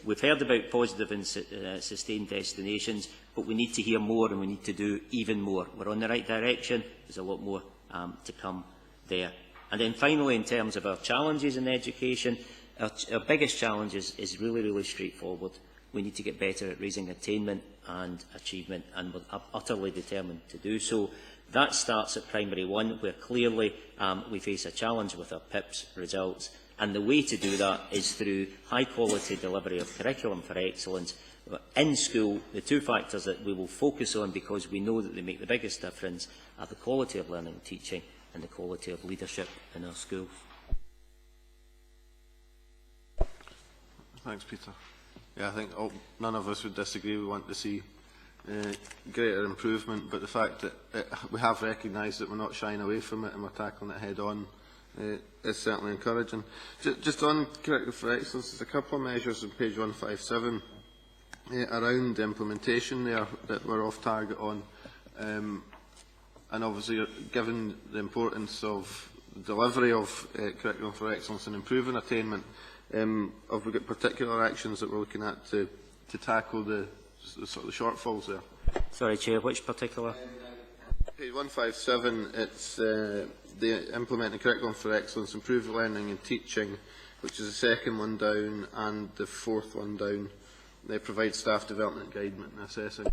S6: We've heard about positive and sustained destinations, but we need to hear more and we need to do even more. We're on the right direction. There's a lot more to come there. And then finally, in terms of our challenges in education, our biggest challenge is really straightforward. We need to get better at raising attainment and achievement, and we're utterly determined to do so. That starts at primary one, where clearly we face a challenge with our PIPS results. And the way to do that is through high-quality delivery of curriculum for excellence in school. The two factors that we will focus on, because we know that they make the biggest difference, are the quality of learning and teaching and the quality of leadership in our schools.
S1: Thanks, Peter. Yeah, I think none of us would disagree. We want to see greater improvement, but the fact that we have recognised that we're not shying away from it and we're tackling it head on is certainly encouraging. Just on Curriculum for Excellence, there's a couple of measures on page 157 around the implementation there that we're off target on. And obviously, given the importance of the delivery of Curriculum for Excellence and improving attainment, have we got particular actions that we're looking at to tackle the sort of shortfalls there?
S6: Sorry, Chair, which particular?
S1: Page 157, it's the implementing Curriculum for Excellence, improve learning and teaching, which is the second one down, and the fourth one down. They provide staff development, guidance and assessing.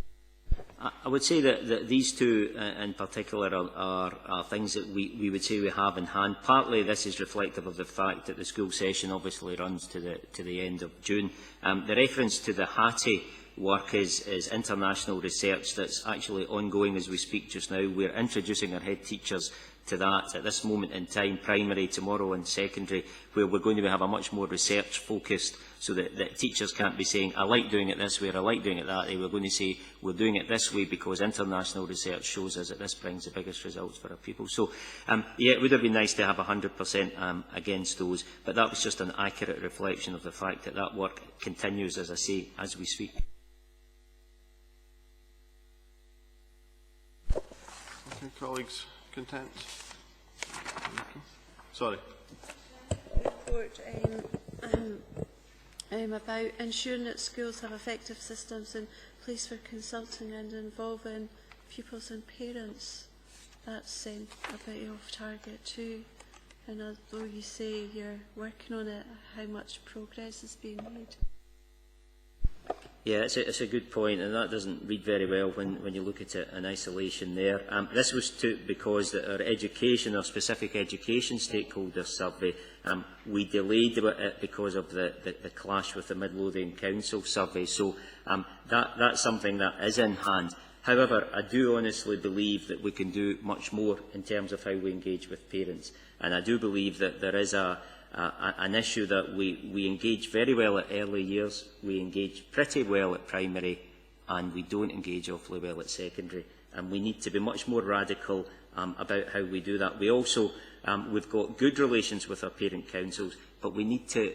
S6: I would say that these two in particular are things that we would say we have in hand. Partly this is reflective of the fact that the school session obviously runs to the end of June. The reference to the HATI work is international research that's actually ongoing as we speak just now. We're introducing our head teachers to that at this moment in time, primary, tomorrow and secondary, where we're going to have a much more research focused, so that teachers can't be saying, I like doing it this way or I like doing it that way. We're going to say, we're doing it this way because international research shows us that this brings the biggest results for our people. So, yeah, it would have been nice to have 100% against those, but that was just an accurate reflection of the fact that that work continues, as I say, as we speak.
S1: Okay, colleagues, content? Sorry.
S8: Report about ensuring that schools have effective systems in place for consulting and involving pupils and parents. That's a bit off target too. And although you say you're working on it, how much progress is being made?
S6: Yeah, it's a good point, and that doesn't read very well when you look at it in isolation there. This was because our education, our specific education stakeholder survey, we delayed it because of the clash with the Midlothian Council survey. So that's something that is in hand. However, I do honestly believe that we can do much more in terms of how we engage with parents. And I do believe that there is an issue that we engage very well at early years, we engage pretty well at primary, and we don't engage awfully well at secondary. And we need to be much more radical about how we do that. We also, we've got good relations with our parent councils, but we need to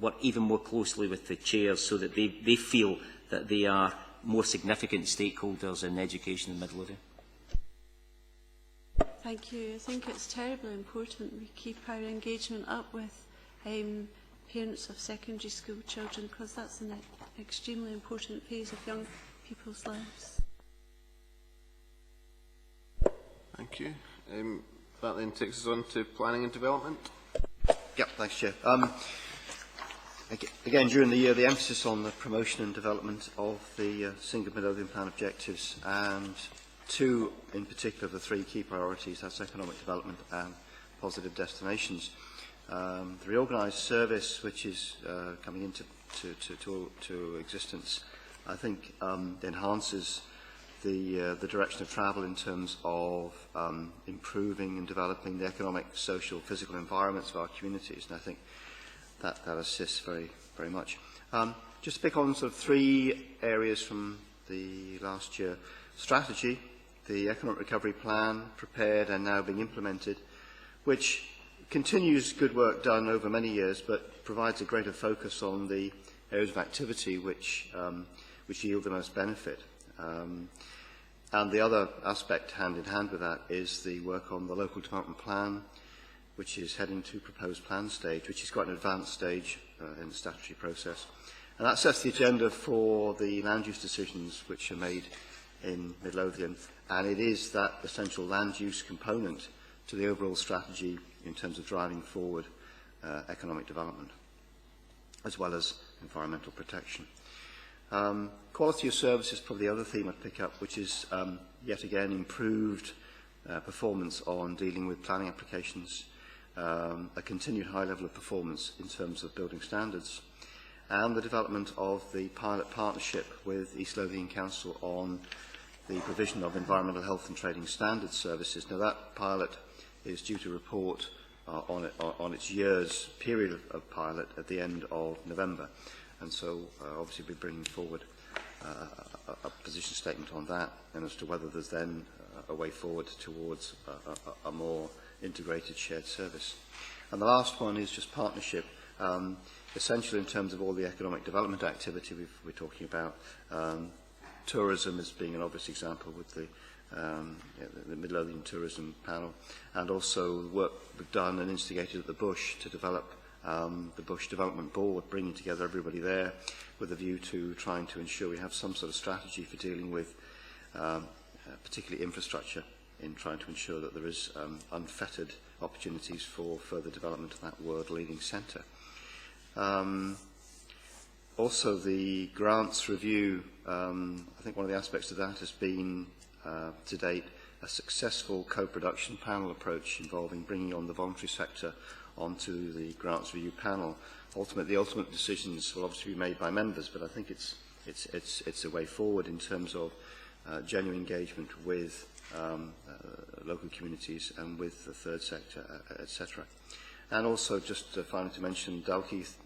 S6: work even more closely with the chairs so that they feel that they are more significant stakeholders in education in Midlothian.
S8: Thank you. I think it's terribly important we keep our engagement up with parents of secondary school children, because that's an extremely important phase of young people's lives.
S1: Thank you. That then takes us on to planning and development.
S10: Yeah, thanks, Chair. Again, during the year, the emphasis on the promotion and development of the Single Midlothian Plan objectives, and two in particular of the three key priorities, that's economic development and positive destinations. The reorganised service, which is coming into existence, I think enhances the direction of travel in terms of improving and developing the economic, social, physical environments of our communities, and I think that assists very, very much. Just to pick on sort of three areas from the last year. Strategy, the Economic Recovery Plan, prepared and now being implemented, which continues good work done over many years, but provides a greater focus on the areas of activity which yield the most benefit. And the other aspect, hand in hand with that, is the work on the Local Development Plan, which is heading to proposed plan stage, which is quite an advanced stage in the statutory process. And that sets the agenda for the land use decisions which are made in Midlothian, and it is that essential land use component to the overall strategy in terms of driving forward economic development, as well as environmental protection. Quality of service is probably the other theme I'd pick up, which is yet again improved performance on dealing with planning applications, a continued high level of performance in terms of building standards, and the development of the pilot partnership with East Lothian Council on the provision of environmental health and trading standards services. Now, that pilot is due to report on its year's period of pilot at the end of November, and so obviously we'll be bringing forward a position statement on that, and as to whether there's then a way forward towards a more integrated shared service. And the last one is just partnership, essential in terms of all the economic development activity we're talking about. Tourism as being an obvious example with the Mid-Lothian Tourism Panel, and also work we've done and instigated at the Bush to develop the Bush Development Board, bringing together everybody there with a view to trying to ensure we have some sort of strategy for dealing with particularly infrastructure, in trying to ensure that there is unfettered opportunities for further development of that world-leading centre. Also, the grants review, I think one of the aspects of that has been, to date, a successful co-production panel approach involving bringing on the voluntary sector onto the grants review panel. Ultimately, the ultimate decisions will obviously be made by members, but I think it's a way forward in terms of genuine engagement with local communities and with the third sector, etc. And also, just finally to mention Dalkeith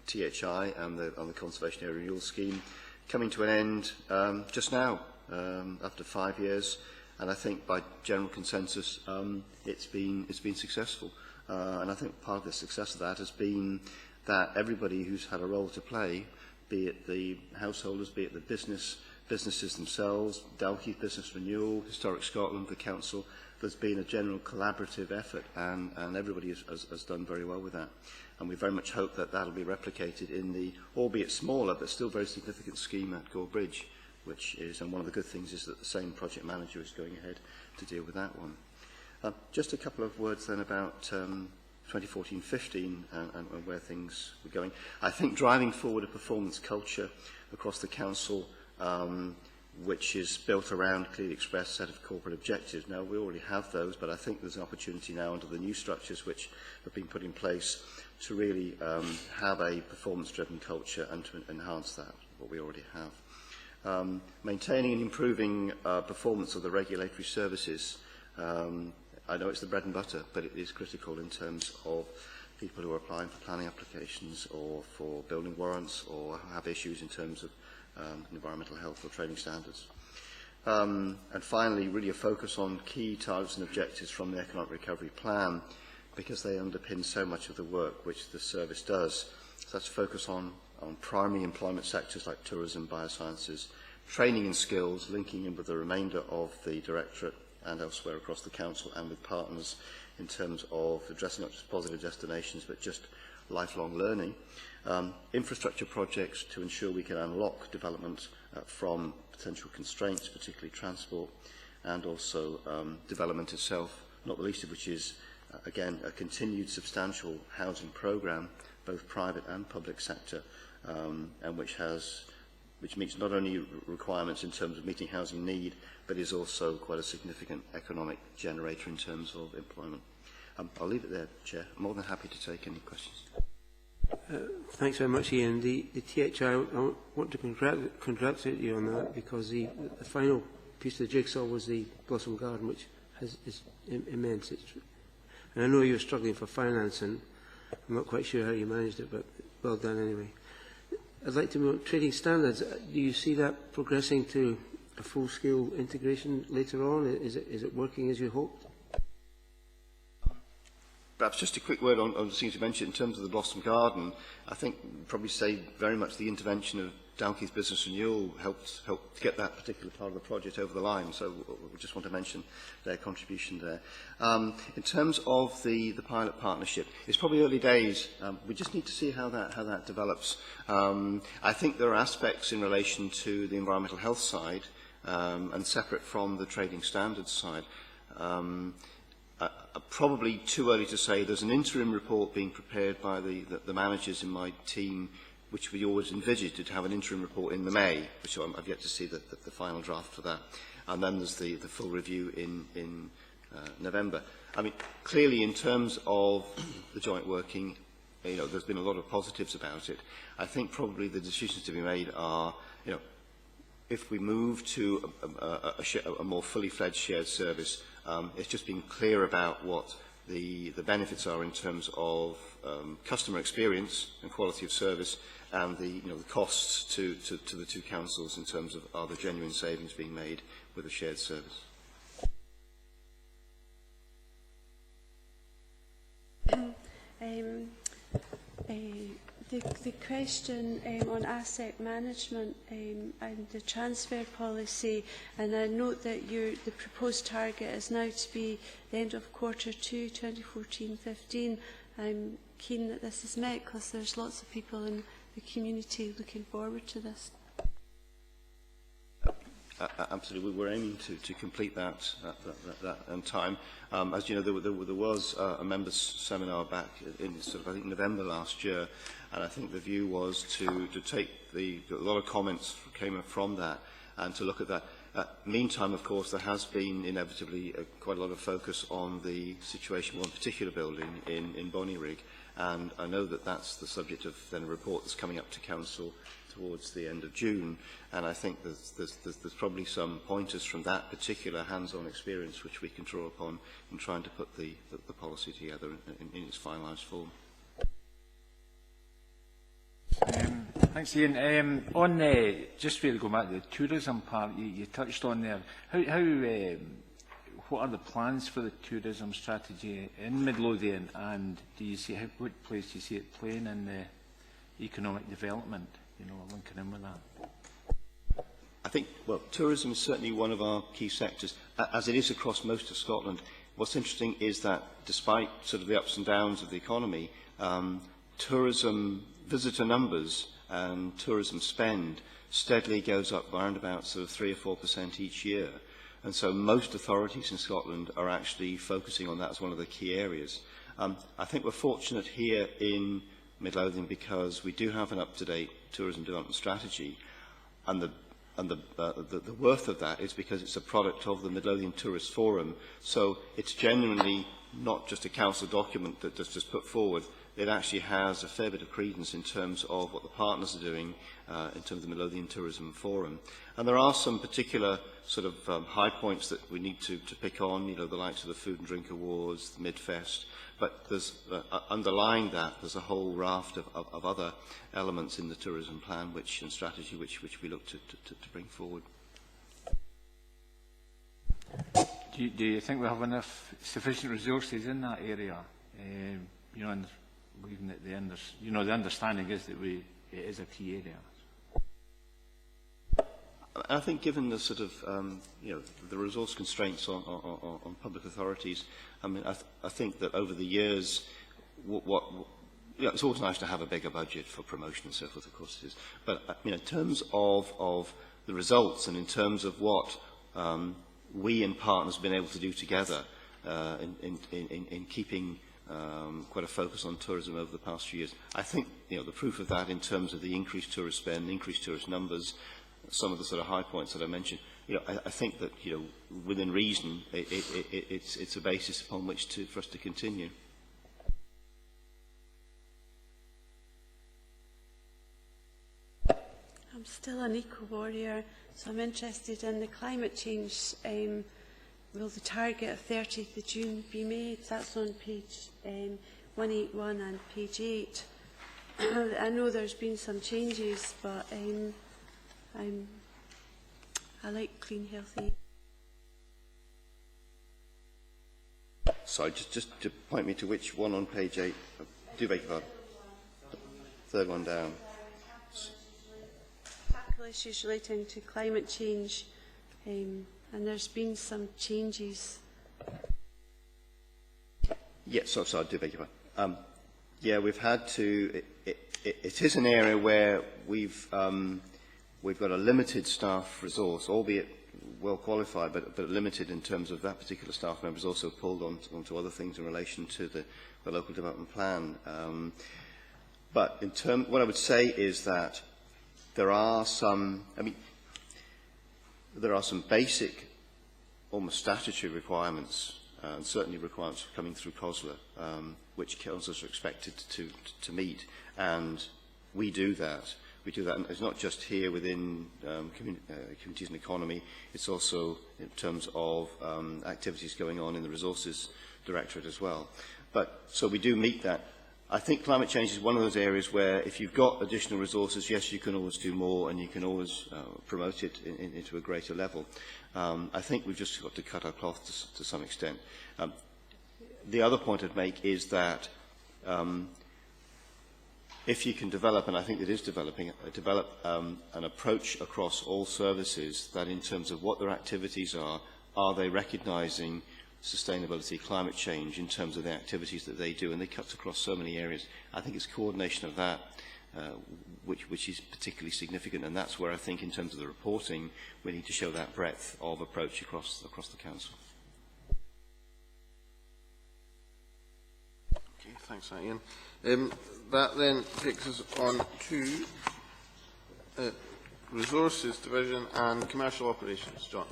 S10: THI and the Conservation Area Renewal Scheme coming to an end just now, after 5 years, and I think by general consensus it's been successful. And I think part of the success of that has been that everybody who's had a role to play, be it the householders, be it the businesses themselves, Dalkeith Business Renewal, Historic Scotland, the Council, there's been a general collaborative effort, and everybody has done very well with that. And we very much hope that that will be replicated in the, albeit smaller, but still very significant scheme at Gore Bridge, which is, and one of the good things is that the same project manager is going ahead to deal with that one. Just a couple of words then about 2014-15 and where things were going. I think driving forward a performance culture across the Council, which is built around a clearly expressed set of corporate objectives. Now, we already have those, but I think there's an opportunity now under the new structures which have been put in place to really have a performance-driven culture and to enhance that, what we already have. Maintaining and improving performance of the regulatory services. I know it's the bread and butter, but it is critical in terms of people who are applying for planning applications or for building warrants or have issues in terms of environmental health or trading standards. And finally, really a focus on key targets and objectives from the Economic Recovery Plan, because they underpin so much of the work which the service does. So that's focus on primary employment sectors like tourism, biosciences, training and skills, linking in with the remainder of the Directorate and elsewhere across the Council and with partners in terms of addressing not just positive destinations but just lifelong learning. Infrastructure projects to ensure we can unlock development from potential constraints, particularly transport, and also development itself, not the least of which is, again, a continued substantial housing programme, both private and public sector, and which meets not only requirements in terms of meeting housing need, but is also quite a significant economic generator in terms of employment. I'll leave it there, Chair. I'm more than happy to take any questions.
S5: Thanks very much, Ian. The THI, I want to congratulate you on that, because the final piece of the jigsaw was the Blossom Garden, which is immense. And I know you're struggling for finance, and I'm not quite sure how you managed it, but well done anyway. I'd like to move on. Trading standards, do you see that progressing to a full-scale integration later on? Is it working as you hoped?
S10: Perhaps just a quick word on the things you mentioned in terms of the Blossom Garden. I think probably say very much the intervention of Dalkeith Business Renewal helped get that particular part of the project over the line. So we just want to mention their contribution there. In terms of the pilot partnership, it's probably early days. We just need to see how that develops. I think there are aspects in relation to the environmental health side and separate from the trading standards side. Probably too early to say. There's an interim report being prepared by the managers in my team, which we always envisaged to have an interim report in the May, which I've yet to see the final draft for that. And then there's the full review in November. I mean, clearly in terms of the joint working, there's been a lot of positives about it. I think probably the decisions to be made are, if we move to a more fully fledged shared service, it's just being clear about what the benefits are in terms of customer experience and quality of service, and the costs to the two councils in terms of are there genuine savings being made with a shared service.
S8: The question on asset management and the transfer policy, and I note that the proposed target is now to be the end of Q2 2014-15. I'm keen that this is met because there's lots of people in the community looking forward to this.
S10: Absolutely, we're aiming to complete that in time. As you know, there was a members' seminar back in I think November last year, and I think the view was to take a lot of comments came from that and to look at that. Meantime, of course, there has been inevitably quite a lot of focus on the situation of one particular building in Bonnyrigg, and I know that that's the subject of then a report that's coming up to Council towards the end of June, and I think there's probably some pointers from that particular hands-on experience which we can draw upon in trying to put the policy together in its finalised form.
S11: Thanks, Ian. Just really going back to the tourism part you touched on there, what are the plans for the tourism strategy in Midlothian, and do you see what place do you see it playing in the economic development? Linking in with that.
S10: I think, well, tourism is certainly one of our key sectors, as it is across most of Scotland. What's interesting is that despite sort of the ups and downs of the economy, tourism visitor numbers and tourism spend steadily goes up by around about sort of 3 or 4% each year. And so most authorities in Scotland are actually focusing on that as one of the key areas. I think we're fortunate here in Midlothian because we do have an up-to-date tourism development strategy, and the worth of that is because it's a product of the Midlothian Tourist Forum. So it's genuinely not just a council document that's just put forward. It actually has a fair bit of credence in terms of what the partners are doing in terms of the Midlothian Tourism Forum. And there are some particular sort of high points that we need to pick on, the likes of the Food and Drink Awards, the Midfest, but there's underlying that, there's a whole raft of other elements in the tourism plan and strategy which we look to bring forward.
S11: Do you think we have enough sufficient resources in that area? And believing that the understanding is that it is a key area.
S10: I think given the sort of, the resource constraints on public authorities, I mean, I think that over the years, it's always nice to have a bigger budget for promotion and so forth, of course it is. But in terms of the results and in terms of what we and partners have been able to do together in keeping quite a focus on tourism over the past few years, I think the proof of that in terms of the increased tourist spend, increased tourist numbers, some of the sort of high points that I mentioned, I think that within reason, it's a basis upon which for us to continue.
S8: I'm still an eco-warrior, so I'm interested in the climate change. Will the target of 30th of June be made? That's on page 181 and page 8. I know there's been some changes, but I like clean, healthy.
S10: Sorry, just to point me to which one on page 8. Do beg your pardon. Third one down.
S8: Tackle issues relating to climate change, and there's been some changes.
S10: Yes, so I do beg your pardon. Yeah, we've had to. It is an area where we've got a limited staff resource, albeit well qualified, but limited in terms of that particular staff members also pulled onto other things in relation to the local development plan. But what I would say is that there are some basic, almost statutory requirements and certainly requirements coming through COSLA, which councils are expected to meet. And we do that. We do that, and it's not just here within communities and economy, it's also in terms of activities going on in the Resources Directorate as well. But, so we do meet that. I think climate change is one of those areas where if you've got additional resources, yes, you can always do more and you can always promote it into a greater level. I think we've just got to cut our cloth to some extent. The other point I'd make is that if you can develop, and I think it is developing, an approach across all services that in terms of what their activities are they recognising sustainability, climate change in terms of the activities that they do, and they cut across so many areas. I think it's coordination of that which is particularly significant, and that's where I think in terms of the reporting we need to show that breadth of approach across the Council.
S1: Okay, thanks, Ian. That then takes us on to Resources Division and Commercial Operations. John.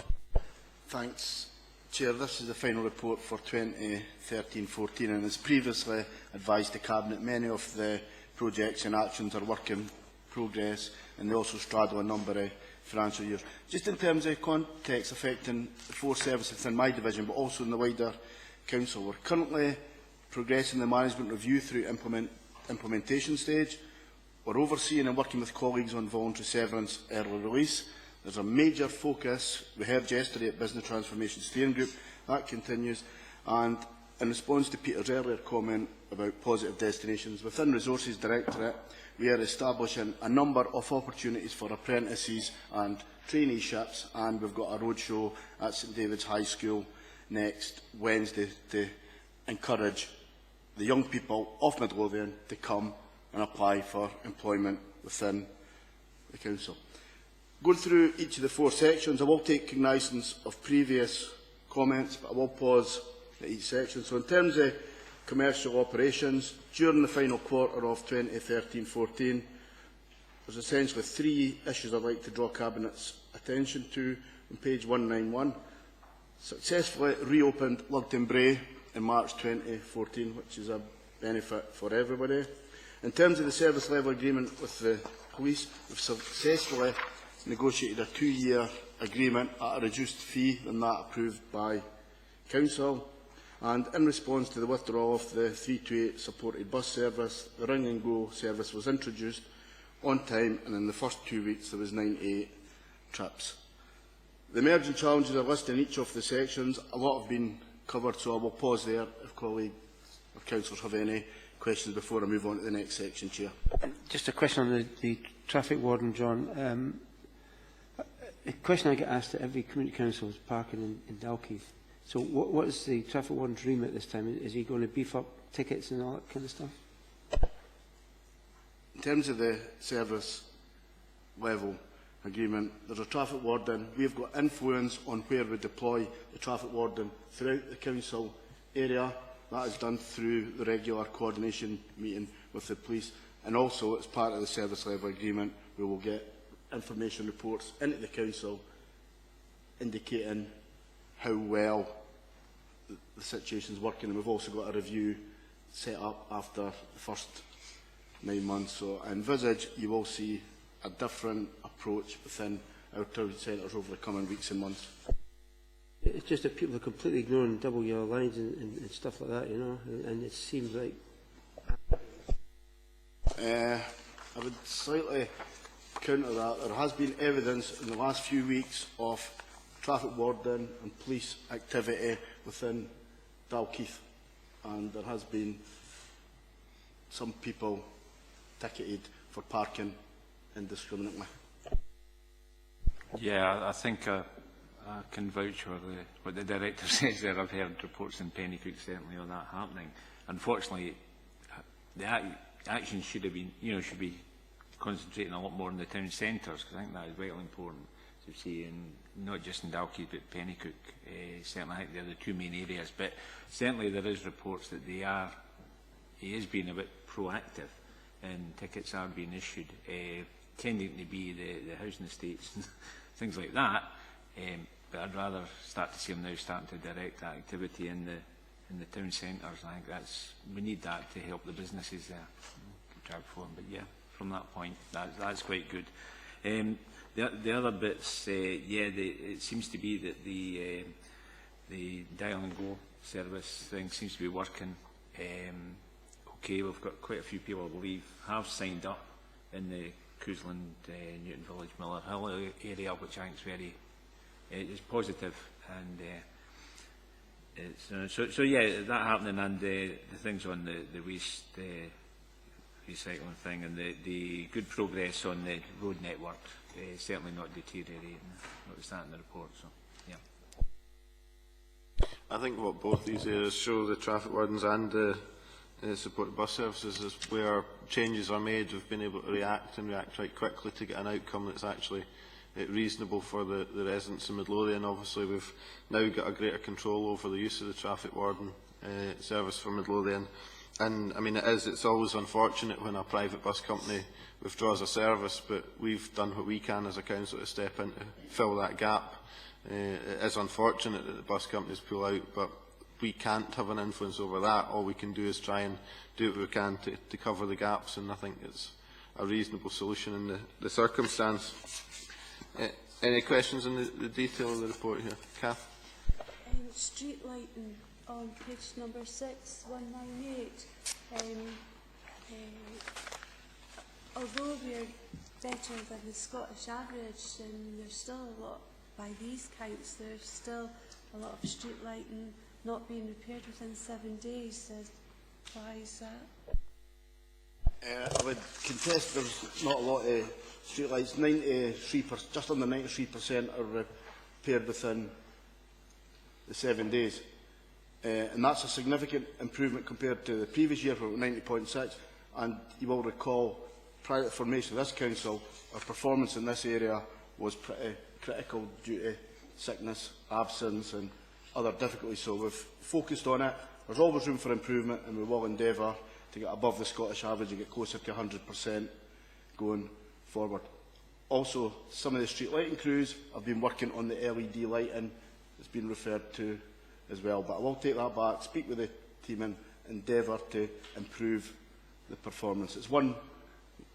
S7: Thanks, Chair. This is the final report for 2013-14, and as previously advised the Cabinet, many of the projects and actions are work in progress, and they also straddle a number of financial years. Just in terms of context affecting the 4 services within my division, but also in the wider Council, we're currently progressing the management review through implementation stage. We're overseeing and working with colleagues on voluntary severance early release. There's a major focus, we heard yesterday at Business Transformation Steering Group, that continues. And in response to Peter's earlier comment about positive destinations, within Resources Directorate, we are establishing a number of opportunities for apprentices and traineeships, and we've got a roadshow at St David's High School next Wednesday to encourage the young people of Midlothian to come and apply for employment within the Council. Going through each of the 4 sections, I will take cognizance of previous comments, but I will pause at each section. So in terms of commercial operations, during the final quarter of 2013-14, there's essentially 3 issues I'd like to draw Cabinet's attention to on page 191. Successfully reopened Lugton Bray in March 2014, which is a benefit for everybody. In terms of the service level agreement with the police, we've successfully negotiated a 2-year agreement at a reduced fee than that approved by Council. And in response to the withdrawal of the 328 supported bus service, the Ring and Go service was introduced on time, and in the first 2 weeks there was 98 trips. The emerging challenges are listed in each of the sections. A lot have been covered, so I will pause there if colleagues or councillors have any questions before I move on to the next section, Chair.
S5: Just a question on the traffic warden, John. A question I get asked at every community council is parking in Dalkeith. So what is the traffic warden's remit this time? Is he going to beef up tickets and all that kind of stuff?
S7: In terms of the service level agreement, there's a traffic warden. We've got influence on where we deploy the traffic warden throughout the council area. That is done through the regular coordination meeting with the police. And also, as part of the service level agreement, we will get information reports into the council indicating how well the situation is working. And we've also got a review set up after the first 9 months. So I envisage you will see a different approach within our town centres over the coming weeks and months.
S5: It's just that people are completely ignoring double yellow lines and stuff like that, you know, and it seems like...
S7: I would slightly counter that. There has been evidence in the last few weeks of traffic warden and police activity within Dalkeith, and there has been some people ticketed for parking indiscriminately.
S11: Yeah, I think I can vouch for what the director says there. I've heard reports in Pennycook certainly on that happening. Unfortunately, the action should have been, should be concentrating a lot more in the town centres, because I think that is vitally important to see, in, not just in Dalkeith but Pennycook. Certainly, I think they're the 2 main areas. But certainly, there is reports that he is being a bit proactive, and tickets are being issued, tending to be the housing estates and things like that. But I'd rather start to see him now starting to direct that activity in in the town centres. I think we need that to help the businesses there. But yeah, from that point, that's quite good. The other bits, it seems to be that the dial and go service thing seems to be working. Okay, we've got quite a few people, I believe, have signed up in the Cousland, Newton Village, Miller Hill area, which I think is positive, and it's, so yeah, that happening, and the things on the waste recycling thing, and the good progress on the road network, certainly not deteriorating. That was that in the report. So yeah.
S1: I think what both these areas show, the traffic wardens and the supported bus services, is where changes are made, we've been able to react right quickly to get an outcome that's actually reasonable for the residents in Midlothian. Obviously, we've now got a greater control over the use of the traffic warden service for Midlothian. And I mean, it's always unfortunate when a private bus company withdraws a service, but we've done what we can as a council to step in to fill that gap. It is unfortunate that the bus companies pull out, but we can't have an influence over that. All we can do is try and do what we can to cover the gaps, and I think it's a reasonable solution in the circumstance. Any questions on the detail of the report here? Kath?
S8: Street lighting on page number 6, 198. Although we're better than the Scottish average, there's still a lot, by these counts, there's still a lot of street lighting not being repaired within 7 days. Why is that?
S7: I would contest there's not a lot of streetlights. 93%, just under 93% are repaired within the 7 days. And that's a significant improvement compared to the previous year, where 90.6. And you will recall, prior to the formation of this council, our performance in this area was pretty critical due to sickness, absence and other difficulties. So we've focused on it. There's always room for improvement, and we will endeavour to get above the Scottish average and get closer to 100% going forward. Also, some of the street lighting crews have been working on the LED lighting that's been referred to as well. But I will take that back, speak with the team and endeavour to improve the performance. It's one,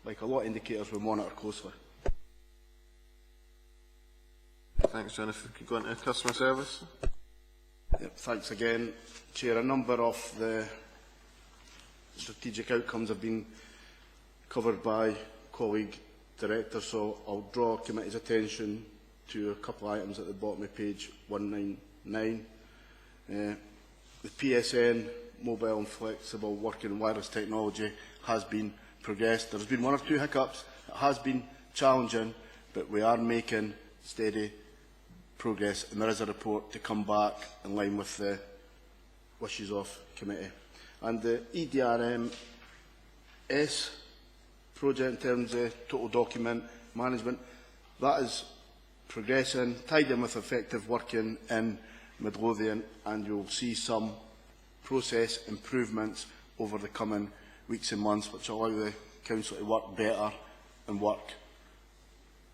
S7: like a lot of indicators, we monitor closely.
S1: Thanks, John. If we could go into customer service.
S7: Yep, thanks again, Chair. A number of the strategic outcomes have been covered by colleague directors, so I'll draw committee's attention to a couple of items at the bottom of page 199. The PSN, mobile and flexible working wireless technology, has been progressed. There has been one or two hiccups. It has been challenging, but we are making steady progress, and there is a report to come back in line with the wishes of committee. And the EDRMS project, in terms of total document management, that is progressing, tied in with effective working in Midlothian, and you'll see some process improvements over the coming weeks and months, which will allow the council to work better and work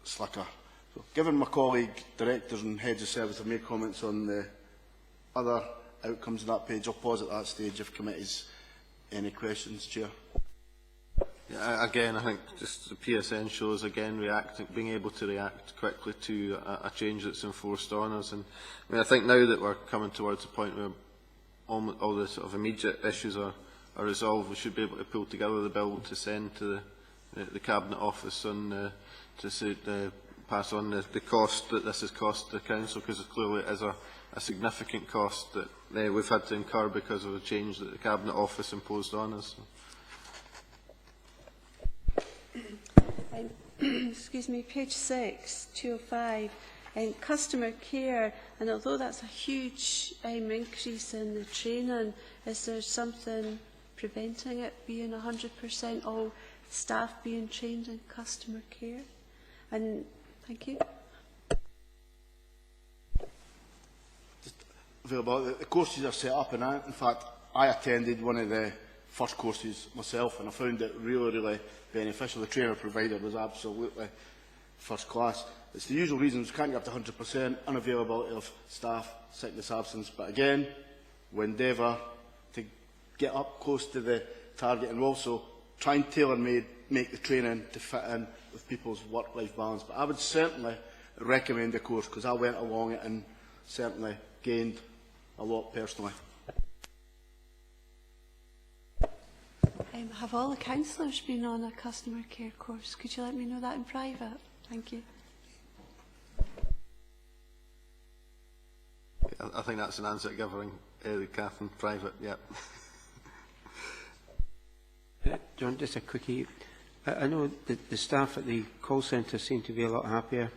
S7: slicker. So, given my colleague directors and heads of service have made comments on the other outcomes on that page, I'll pause at that stage if committees any questions, Chair.
S1: Yeah, again, I think just the PSN shows again being able to react quickly to a change that's enforced on us. And I mean, I think now that we're coming towards a point where all the sort of immediate issues are resolved, we should be able to pull together the bill to send to the Cabinet Office and to pass on the cost that this has cost the council, because clearly it is a significant cost that we've had to incur because of the change that the Cabinet Office imposed on us.
S8: Excuse me, page 6, 205, customer care, and although that's a huge increase in the training, is there something preventing it being 100% all staff being trained in customer care? And thank you.
S7: The courses are set up, and in fact, I attended one of the first courses myself, and I found it really beneficial. The trainer provided was absolutely first class. It's the usual reasons we can't get up to 100%, unavailability of staff, sickness, absence, but again, we endeavour to get up close to the target and also try and make the training to fit in with people's work-life balance. But I would certainly recommend the course because I went along it and certainly gained a lot personally.
S8: Have all the councillors been on a customer care course? Could you let me know that in private? Thank you.
S1: I think that's an answer to giving Kath in private, yeah.
S5: John, just a quickie. I know that the staff at the call centre seem to be a lot happier.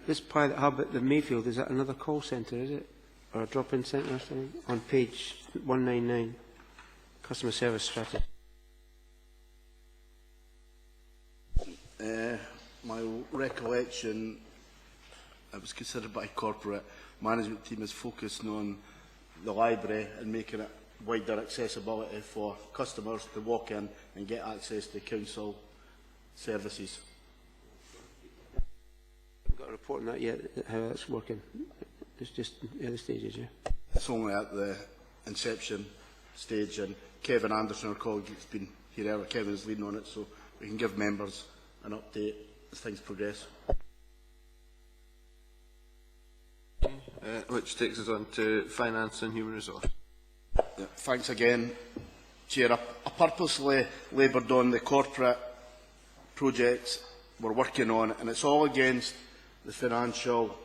S5: This pilot hub at the Mayfield, is that another call centre, is it? Or a drop-in centre or something? On page 199, customer service strategy.
S7: My recollection, it was considered by corporate management team is focusing on the library and making it wider accessibility for customers to walk in and get access to council services.
S5: I've got a report on that yet, how that's working. It's just early stages, yeah?
S7: It's only at the inception stage, and Kevin Anderson, our colleague, has been here earlier. Kevin's leading on it, so we can give members an update as things progress.
S1: Which takes us on to finance and human resource.
S7: Yeah, thanks again, Chair. I purposely laboured on the corporate projects we're working on, and it's all against the financial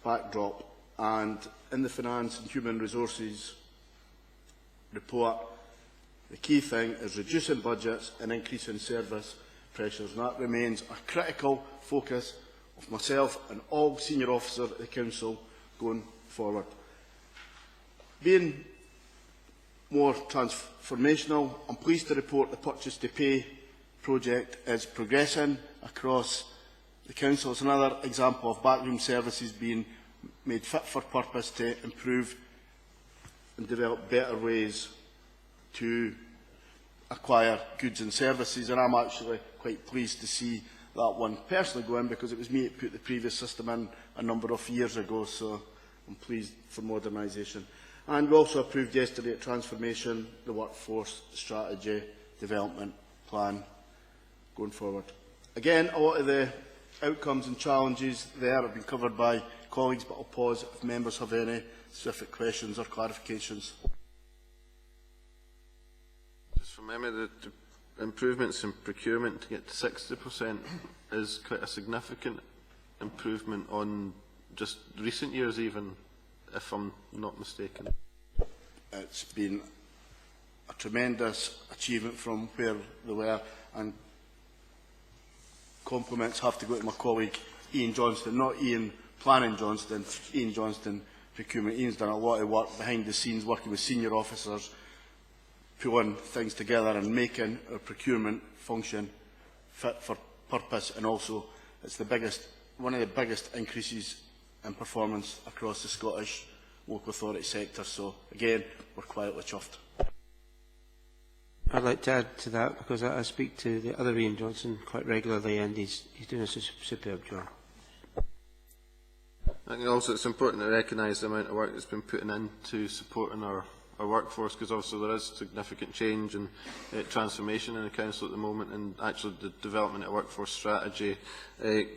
S7: backdrop. And in the Finance and Human Resources report, the key thing is reducing budgets and increasing service pressures. And that remains a critical focus of myself and all senior officers at the Council going forward. Being more transformational, I'm pleased to report the Purchase to Pay project is progressing across the Council. It's another example of backroom services being made fit for purpose to improve and develop better ways to acquire goods and services, and I'm actually quite pleased to see that one personally go in because it was me that put the previous system in a number of years ago, so I'm pleased for modernisation. And we also approved yesterday at Transformation the Workforce Strategy Development Plan going forward. Again, a lot of the outcomes and challenges there have been covered by colleagues, but I'll pause if members have any specific questions or clarifications.
S1: Just from memory, the improvements in procurement to get to 60% is quite a significant improvement on just recent years even, if I'm not mistaken.
S7: It's been a tremendous achievement from where they were, and compliments have to go to my colleague Ian Johnston, not Ian Planning Johnston, Ian Johnston Procurement. Ian's done a lot of work behind the scenes, working with senior officers, pulling things together and making our procurement function fit for purpose, and also it's one of the biggest increases in performance across the Scottish local authority sector. So again, we're quietly chuffed.
S5: I'd like to add to that because I speak to the other Ian Johnson quite regularly, and he's doing a superb job.
S1: I think also it's important to recognise the amount of work that's been put into supporting our workforce, because obviously there is significant change and transformation in the Council at the moment, and actually the development of workforce strategy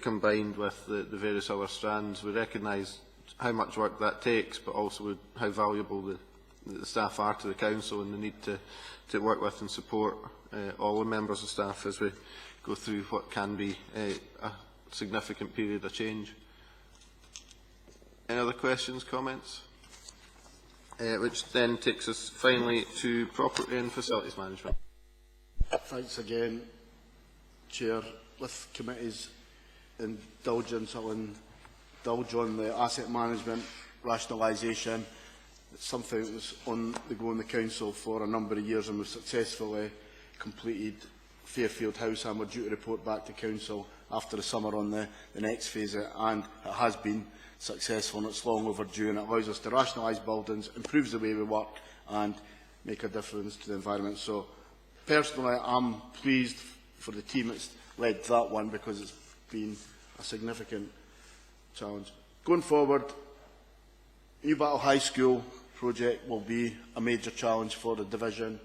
S1: combined with the various other strands. We recognise how much work that takes, but also how valuable the staff are to the Council, and the need to work with and support all the members of staff as we go through what can be a significant period of change. Any other questions, comments? Which then takes us finally to property and facilities management.
S7: Thanks again, Chair. With committee's indulgence, I'll indulge on the asset management rationalisation. It's something that was on the go in the Council for a number of years, and we've successfully completed Fairfield House, and we're due to report back to Council after the summer on the next phase, and it has been successful and it's long overdue, and it allows us to rationalise buildings, improves the way we work and make a difference to the environment. So personally, I'm pleased for the team that's led that one because it's been a significant challenge. Going forward, New Battle High School project will be a major challenge for the division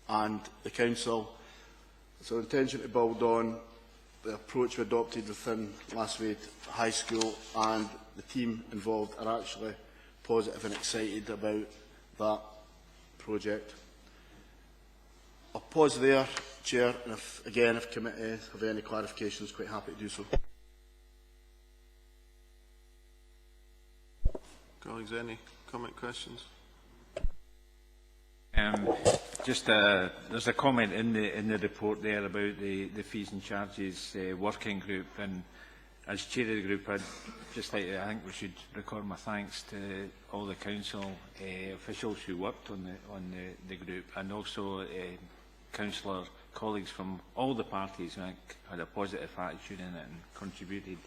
S7: and the council. So intention to build on the approach we adopted within Lastwaite High School, and the team involved are actually positive and excited about that project. I'll pause there, Chair, and if committee have any clarifications, quite happy to do so.
S1: Colleagues, any comment, questions?
S11: There's a comment in the report there about the fees and charges working group, and as chair of the group, I think we should record my thanks to all the council officials who worked on the group, and also councillor colleagues from all the parties who I think had a positive attitude in it and contributed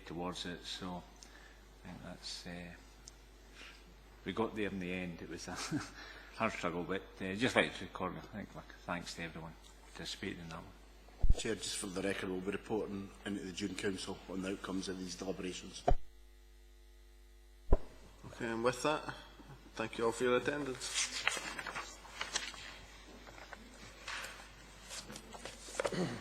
S11: towards it. So I think that's we got there in the end. It was a hard struggle, but just like to record, I think, thanks to everyone participating in that one.
S7: Chair, just for the record, we'll be reporting into the June Council on the outcomes of these deliberations.
S1: Okay, and with that, thank you all for your attendance.